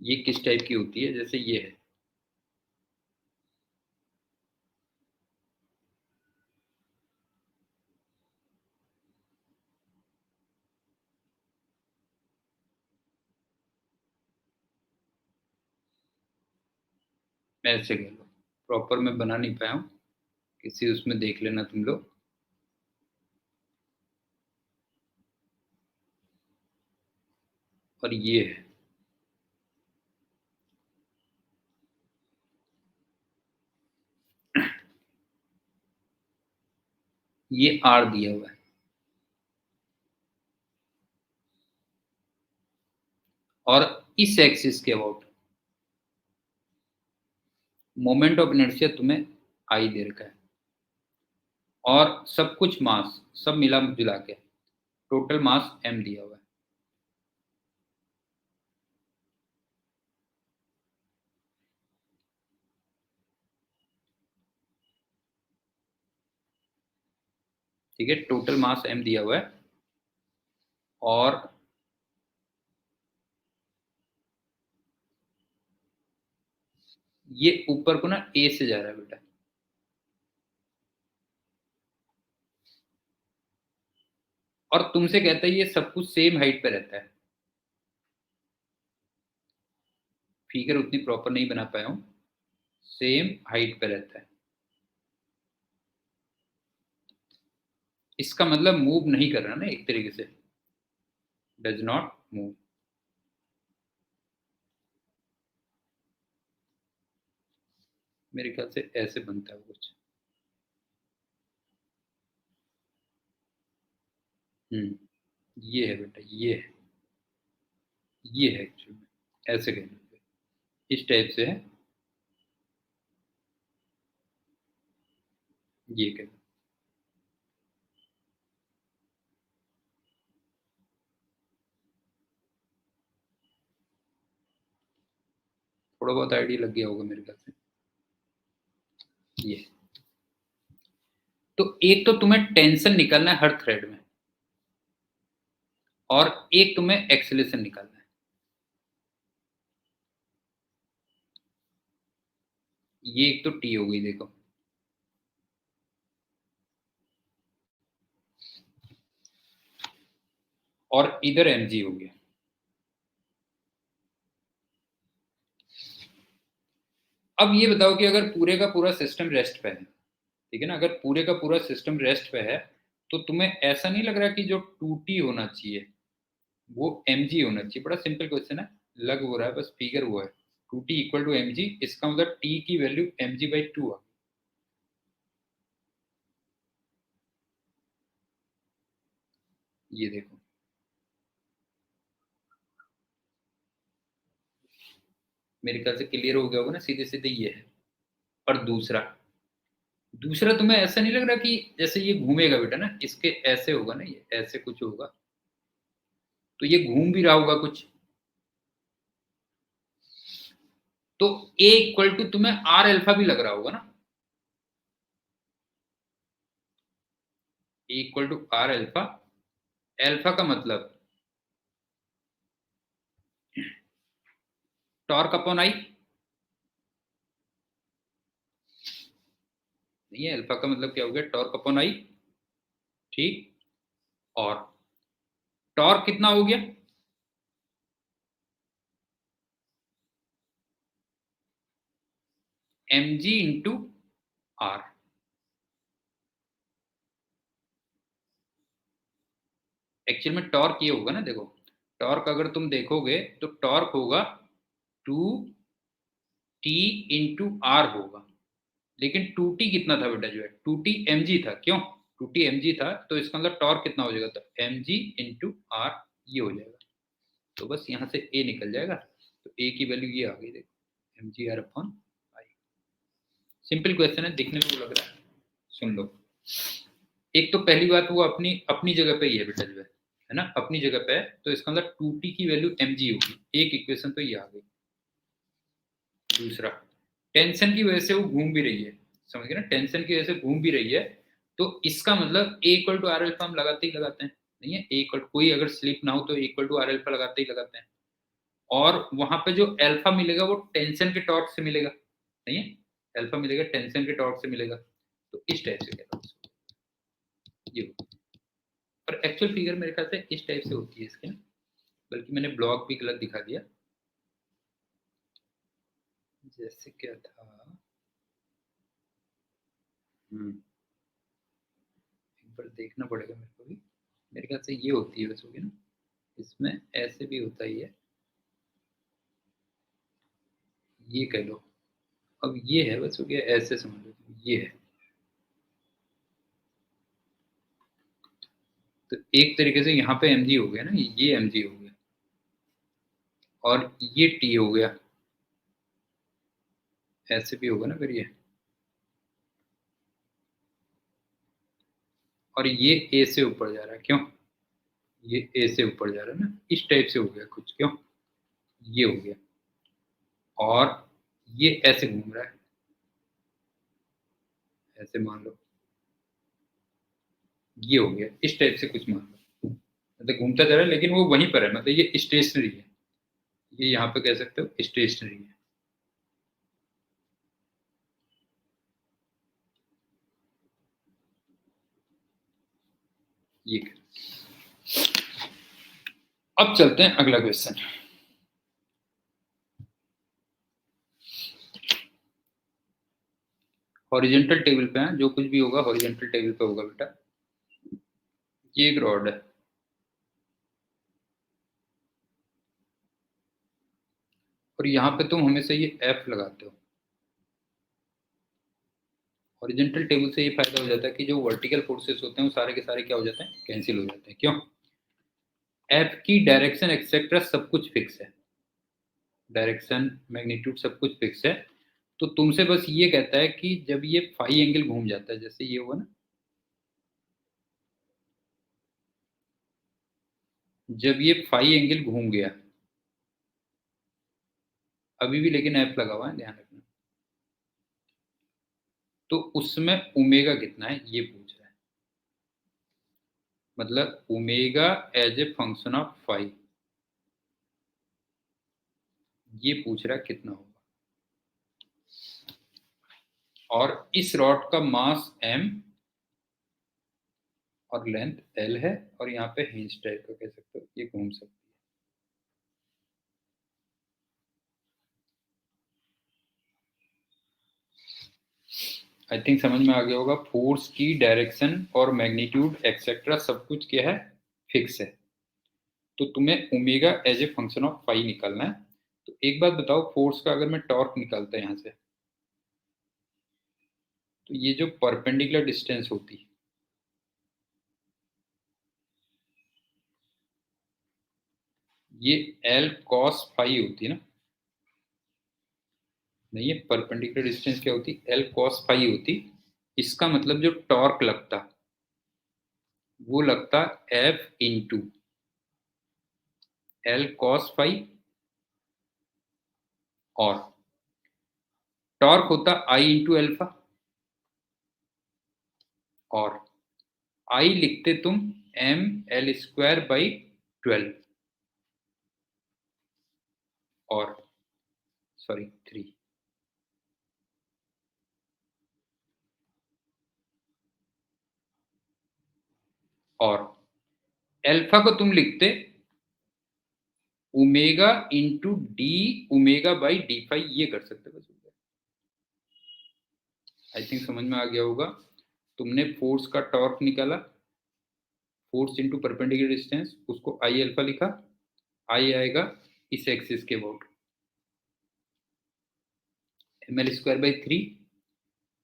S1: ये किस टाइप की होती है, जैसे ये है, मैं ऐसे कह लो, प्रॉपर मैं बना नहीं पाया हूँ, किसी उसमें देख लेना तुम लोग। और ये है, ये आर दिया हुआ है, और इस एक्सिस के अबाउट मोमेंट ऑफ इनर्शिया तुम्हें आई दे रखा है, और सब कुछ मास सब मिला जुला के टोटल मास m दिया हुआ है। ठीक है, टोटल मास m दिया हुआ है, और ये ऊपर को ना a से जा रहा है बेटा, और तुमसे कहता है ये सब कुछ सेम हाइट पे रहता है। फिगर उतनी प्रॉपर नहीं बना पाया हूं, सेम हाइट पे रहता है, इसका मतलब मूव नहीं कर रहा ना एक तरीके से, डज नॉट मूव। मेरे ख्याल से ऐसे बनता है कुछ। ये है बेटा, ये है एक्चुअली, ऐसे कहना, इस टाइप से है, ये कहना। थोड़ा बहुत आइडिया लग गया होगा मेरे ख्याल से। ये, तो एक तो तुम्हें टेंशन निकालना है हर थ्रेड में, और एक तुम्हें एक्सेलेरेशन निकालना है। ये एक तो टी हो गई देखो, और इधर mg हो गया। अब ये बताओ कि अगर पूरे का पूरा सिस्टम रेस्ट पे है, ठीक है ना, अगर पूरे का पूरा सिस्टम रेस्ट पे है तो तुम्हें ऐसा नहीं लग रहा कि जो 2t होना चाहिए वो mg होना चाहिए? बड़ा सिंपल क्वेश्चन है, लग हो रहा है, बस फिगर वो है 2t इक्वल टू mg, इसका मतलब t की वैल्यू mg/2 आ। ये देखो, मेरे ख्याल से क्लियर हो गया होगा ना, सीधे सीधे ये है। और दूसरा दूसरा तुम्हें ऐसा नहीं लग रहा कि जैसे ये घूमेगा बेटा ना, इसके ऐसे होगा ना, ये ऐसे कुछ होगा, तो ये घूम भी रहा होगा कुछ, तो a इक्वल टू तुम्हें r अल्फा भी लग रहा होगा ना, a equal to r alpha. Alpha का मतलब टॉर्क अपॉन आई, नहीं है, अल्फा का मतलब क्या हो गया, टॉर्क अपॉन आई, ठीक। और टॉर्क कितना हो गया, mg इंटू आर। एक्चुअल में टॉर्क ये होगा ना, देखो टॉर्क अगर तुम देखोगे तो टॉर्क होगा 2t इंटू आर होगा, लेकिन 2t कितना था बेटा, जो है 2t mg था, क्यों 2t mg था, तो इसका मतलब टॉर्क कितना हो जाएगा, तो mg इंटू आर ये हो जाएगा, तो बस यहाँ से a निकल जाएगा, तो a की वैल्यू ये आ गई, देखो mg r upon I. Simple question है, दिखने में वो लग रहा है, सुन लो। एक तो पहली बात वो अपनी अपनी जगह पे ही है बेटा, जो है ना, अपनी जगह पे है, तो इसका मतलब 2t की वैल्यू mg होगी, एक इक्वेशन तो ये आ गई। दूसरा, टेंशन की वजह से वो घूम भी रही है, समझ गए ना, टेंशन की वजह से घूम भी रही है, तो इसका मतलब a equal to r alpha हम लगाते ही लगाते हैं, नहीं है, a इक्वल कोई अगर स्लिप ना हो तो a equal to r alpha लगाते ही लगाते हैं, और वहां पे जो अल्फा मिलेगा वो टेंशन के टॉर्क से मिलेगा, नहीं है, अल्फा मिलेगा टेंशन के टॉर्क से मिलेगा, तो इस टाइप से कहता हूँ ये। पर एक्चुअल फिगर मेरे ख्याल से इस टाइप से होती है इसके ना, बल्कि मैंने ब्लॉक भी गलत दिखा दिया, जैसे क्या था, एक बार देखना पड़ेगा मेरे को भी, मेरे ख्याल से ये होती है बस, होगी ना, इसमें ऐसे भी होता ही है, ये कह लो, अब ये है बस, हो गया ऐसे समझ लो, ये है, तो एक तरीके से यहाँ पे mg हो गया ना, ये mg हो गया, और ये t हो गया, ऐसे भी होगा ना फिर ये, और ये a से ऊपर जा रहा है, क्यों, ये a से ऊपर जा रहा है ना, इस टाइप से हो गया कुछ, क्यों, ये हो गया, और ये ऐसे घूम रहा है, ऐसे मान लो, ये हो गया, इस टाइप से कुछ मान लो, मतलब घूमता जा रहा है लेकिन वो वहीं पर है, मतलब ये स्टेशनरी है, ये यहाँ पे कह सकते हो स्टेशनरी है, ये। अब चलते हैं अगला क्वेश्चन। हॉरिजेंटल टेबल पे है, जो कुछ भी होगा हॉरिजेंटल टेबल पे होगा बेटा। ये एक रॉड है, और यहाँ पे तुम हमेशा ये एफ लगाते हो। हॉरिजेंटल टेबल से ये फायदा हो जाता है कि जो वर्टिकल फोर्सेस होते हैं वो सारे के सारे क्या हो जाते हैं, कैंसिल हो जाते हैं, क्यों, एफ की डायरेक्शन एक्सेट्रा सब कुछ फिक्स है, डायरेक्शन मैग्नीट्यूड सब कुछ फिक्स है, तो तुमसे बस ये कहता है कि जब ये फाई एंगल घूम जाता है, जैसे ये हुआ ना, जब ये फाई एंगल घूम गया, अभी भी लेकिन एफ लगा हुआ है, ध्यान रखना, तो उसमें ओमेगा कितना है ये पूछ रहा है, मतलब omega as a function of phi, ये पूछ रहा है कितना होगा, और इस रॉड का मास m और लेंथ l है, और यहाँ पे हिंज टाइप का कह सकते हो, ये घूम सकती है, आई थिंक समझ में आ गया होगा। फोर्स की डायरेक्शन और मैग्नीट्यूड एक्सेट्रा सब कुछ क्या है, फिक्स है। तो तुम्हें omega as a function of phi निकालना है। तो एक बात बताओ, फोर्स का अगर मैं टॉर्क निकालता है यहाँ से, तो ये जो परपेंडिकुलर डिस्टेंस होती, ये एल कॉस फाई होती है ना, नहीं ये परपेंडिकुलर डिस्टेंस क्या होती, एल कॉस फाई होती। इसका मतलब जो टॉर्क लगता वो लगता F into l cos phi, और टॉर्क होता आई इंटू एल्फा, और आई लिखते तुम एम एल स्क्वायर बाई 12, और सॉरी 3, और एल्फा को तुम लिखते omega into d omega by d phi, ये कर सकते बस। आई थिंक समझ में आ गया होगा। तुमने फोर्स का टॉर्क निकाला, फोर्स इंटू परपेंडिकुलर डिस्टेंस, उसको आई अल्फा लिखा, आई आएगा इस एक्सिस के about m l square by 3,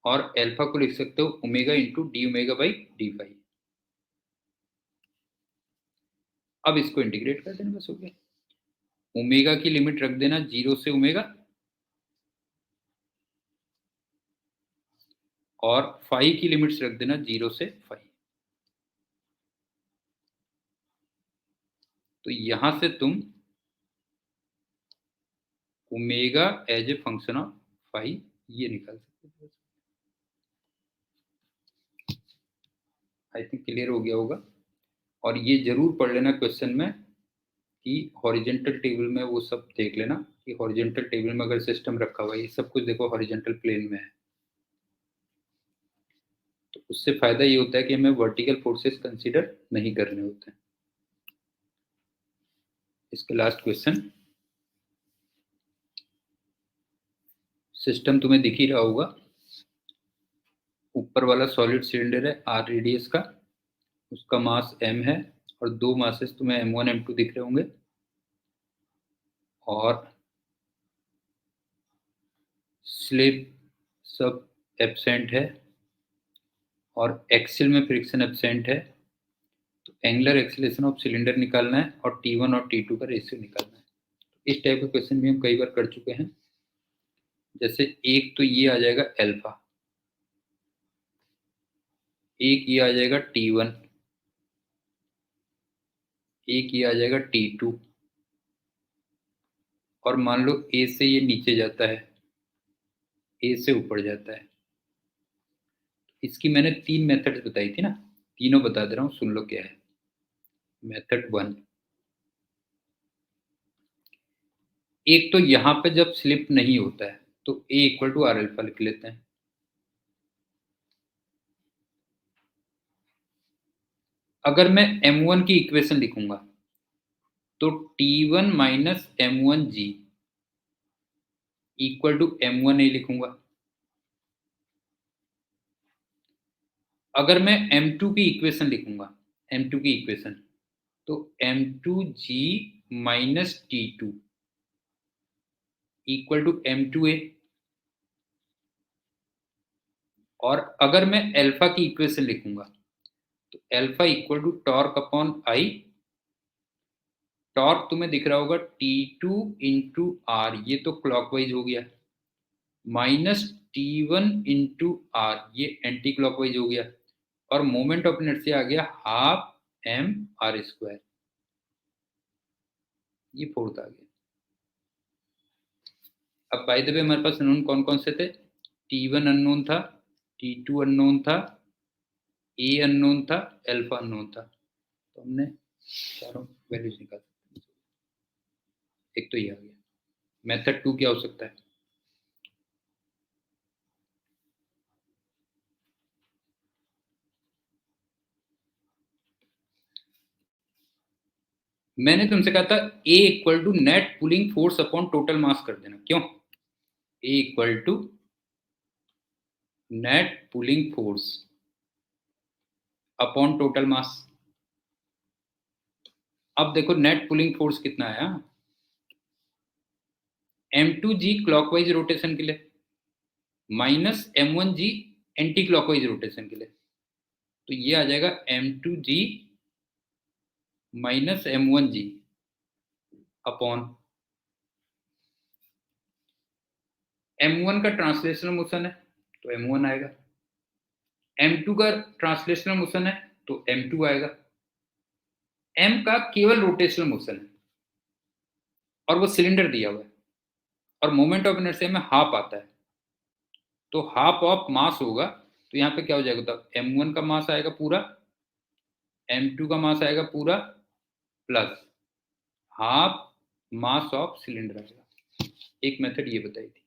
S1: और एल्फा को लिख सकते हो omega into d omega by d phi. अब इसको इंटीग्रेट कर देना, बस हो गया। ओमेगा की लिमिट रख देना 0 से ओमेगा, और फाई की लिमिट्स रख देना 0 से फाई। तो यहां से तुम omega as a function of phi ये निकाल सकते हो। आई थिंक क्लियर हो गया होगा। और ये जरूर पढ़ लेना क्वेश्चन में कि हॉरिजेंटल टेबल में वो सब देख लेना कि हॉरिजेंटल टेबल में अगर सिस्टम रखा हुआ है, ये सब कुछ देखो हॉरिजेंटल प्लेन में है, तो उससे फायदा ये होता है कि हमें वर्टिकल फोर्सेस कंसीडर नहीं करने होते हैं। इसके लास्ट क्वेश्चन, सिस्टम तुम्हें दिख ही रहा होगा। ऊपर वाला सॉलिड सिलेंडर है आर रेडियस का, उसका मास m है, और दो मासेस तुम्हें m1 m2 दिख रहे होंगे, और स्लिप सब एब्सेंट है, और एक्सिल में फ्रिक्शन एब्सेंट है। तो एंगुलर एक्सीलरेशन ऑफ सिलेंडर निकालना है, और T1 और T2 का रेशियो निकालना है। इस टाइप का क्वेश्चन भी हम कई बार कर चुके हैं। जैसे एक तो ये आ जाएगा अल्फा, एक ये आ जाएगा T1, एक ये आ जाएगा T2, और मान लो ए से ये नीचे जाता है, ए से ऊपर जाता है। इसकी मैंने 3 मेथड्स बताई थी ना, तीनों बता दे रहा हूँ, सुन लो क्या है। मेथड 1, एक तो यहाँ पे जब स्लिप नहीं होता है तो a equal to r alpha लिख लेते हैं। अगर मैं m1 की इक्वेशन लिखूंगा तो T1 minus m1g equal to m1a लिखूंगा। अगर मैं m2 की इक्वेशन लिखूंगा, m2 की इक्वेशन, तो m2g minus T2 equal to m2a। और अगर मैं अल्फा की इक्वेशन लिखूंगा तो alpha equal to torque upon I, torque तुम्हें दिख रहा होगा T2 इंटू आर, ये तो क्लॉकवाइज हो गया, माइनस T1 इंटू आर, ये एंटी क्लॉकवाइज हो गया, और मोमेंट ऑफ इनर्शिया आ गया हाफ एम आर स्क्वायर, ये फोर्थ आ गया। अब बाय द वे हमारे पास अननोन कौन कौन से थे, T1 अननोन था, T2 अननोन था, ए अननोन था, अल्फा अननोन था। तो हमने चारों वैल्यूज निकाल, एक तो ये आ गया। मेथड 2 क्या हो सकता है, मैंने तुमसे कहा था a equal to net pulling force upon total mass कर देना, क्यों, a equal to net pulling force upon total mass. अब देखो नेट पुलिंग फोर्स कितना आया, m2g क्लॉकवाइज रोटेशन के लिए minus m1g anti clockwise rotation के लिए, तो ये आ जाएगा m2g minus m1g upon m1 का ट्रांसलेशनल मोशन है तो m1 आएगा, m2 का ट्रांसलेशनल मोशन है तो m2 आएगा, m का केवल रोटेशनल मोशन है और वो सिलेंडर दिया हुआ है और मोमेंट ऑफ इनर्शिया में हाफ आता है, तो हाफ ऑफ मास होगा, तो यहाँ पे क्या हो जाएगा, तब m1 का मास आएगा पूरा, m2 का मास आएगा पूरा, plus half mass of cylinder आएगा। एक मेथड ये बताई थी।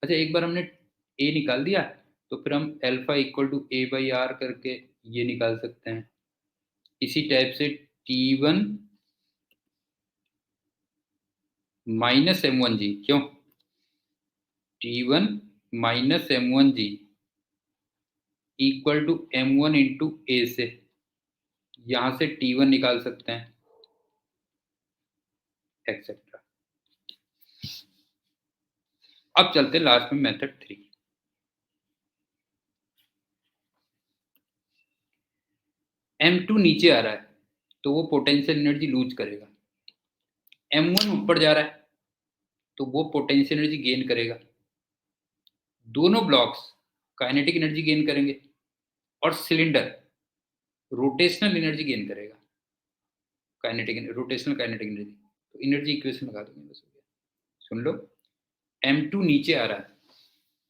S1: अच्छा, एक बार हमने ए निकाल दिया तो फिर हम alpha equal to a by r करके ये निकाल सकते हैं। इसी टाइप से T1 माइनस m1g, क्यों T1 minus m1g equal to m1 into a, से यहां से T1 निकाल सकते हैं एक्सेट्रा। अब चलते हैं लास्ट में मेथड 3। m2 नीचे आ रहा है तो वो पोटेंशियल एनर्जी लूज करेगा, m1 ऊपर जा रहा है तो वो पोटेंशियल एनर्जी गेन करेगा। दोनों ब्लॉक्स काइनेटिक एनर्जी गेन करेंगे और सिलेंडर रोटेशनल एनर्जी गेन करेगा, काइनेटिक रोटेशनल काइनेटिक एनर्जी। तो एनर्जी इक्वेशन लगा दूंगे, बस हो गया। सुन लो, m2 नीचे आ रहा है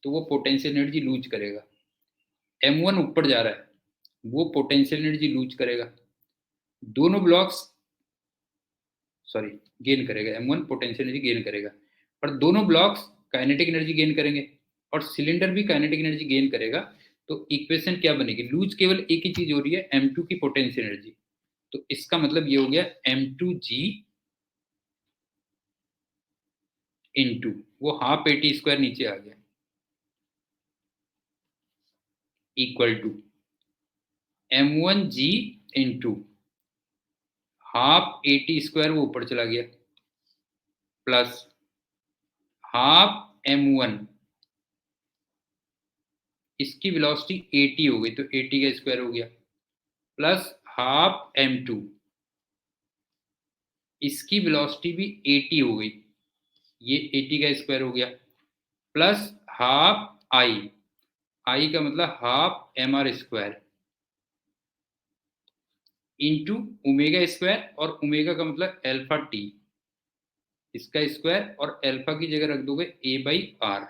S1: तो वो पोटेंशियल एनर्जी लूज करेगा, m1 ऊपर जा रहा है वो पोटेंशियल एनर्जी लूज करेगा। दोनों ब्लॉक्स सॉरी गेन करेगा, m1 पोटेंशियल एनर्जी गेन करेगा, और दोनों ब्लॉक्स काइनेटिक एनर्जी गेन करेंगे और सिलेंडर भी काइनेटिक एनर्जी गेन करेगा। तो इक्वेशन क्या बनेगी, लूज केवल एक ही चीज हो रही है, m2 की पोटेंशियल एनर्जी। तो इसका मतलब ये हो गया m2g इंटू वो हाफ AT स्क्वायर नीचे आ गया equal to m1g into half AT square वो ऊपर चला गया प्लस हाफ m1, इसकी वेलोसिटी 80 हो गई तो 80 का स्क्वायर हो गया, प्लस हाफ m2, इसकी वेलोसिटी भी 80 हो गई, ये 80 का स्क्वायर हो गया, प्लस हाफ आई का मतलब half mr square into omega square, और ओमेगा का मतलब अल्फा टी, इसका स्क्वायर और अल्फा की जगह रख दोगे a/r,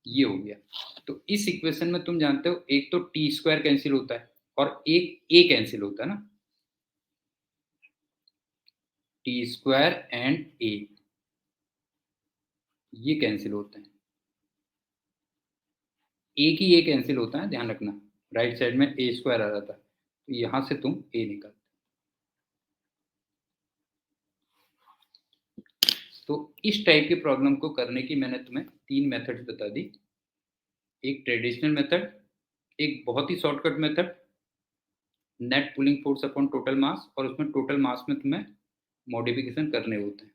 S1: ये हो गया। तो इस इक्वेशन में तुम जानते हो एक तो टी स्क्वायर कैंसिल होता है और एक ए कैंसिल होता है ना, टी स्क्वायर एंड ए ये कैंसिल होते हैं, एक ही ए कैंसिल होता है, ध्यान रखना। राइट साइड में ए स्क्वायर आ जाता है तो यहां से तुम ए निकाल। तो इस टाइप की प्रॉब्लम को करने की मैंने तुम्हें 3 मेथड्स बता दी। एक ट्रेडिशनल मेथड, एक बहुत ही shortcut method net pulling force upon total mass, और उसमें टोटल मास में तुम्हें मॉडिफिकेशन करने होते हैं,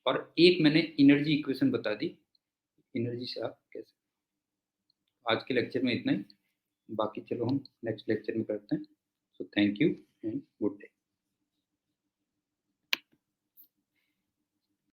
S1: और एक मैंने एनर्जी इक्वेशन बता दी, एनर्जी से आप कैसे। आज के लेक्चर में इतना ही, बाकी चलो हम नेक्स्ट लेक्चर में करते हैं। So thank you and good day.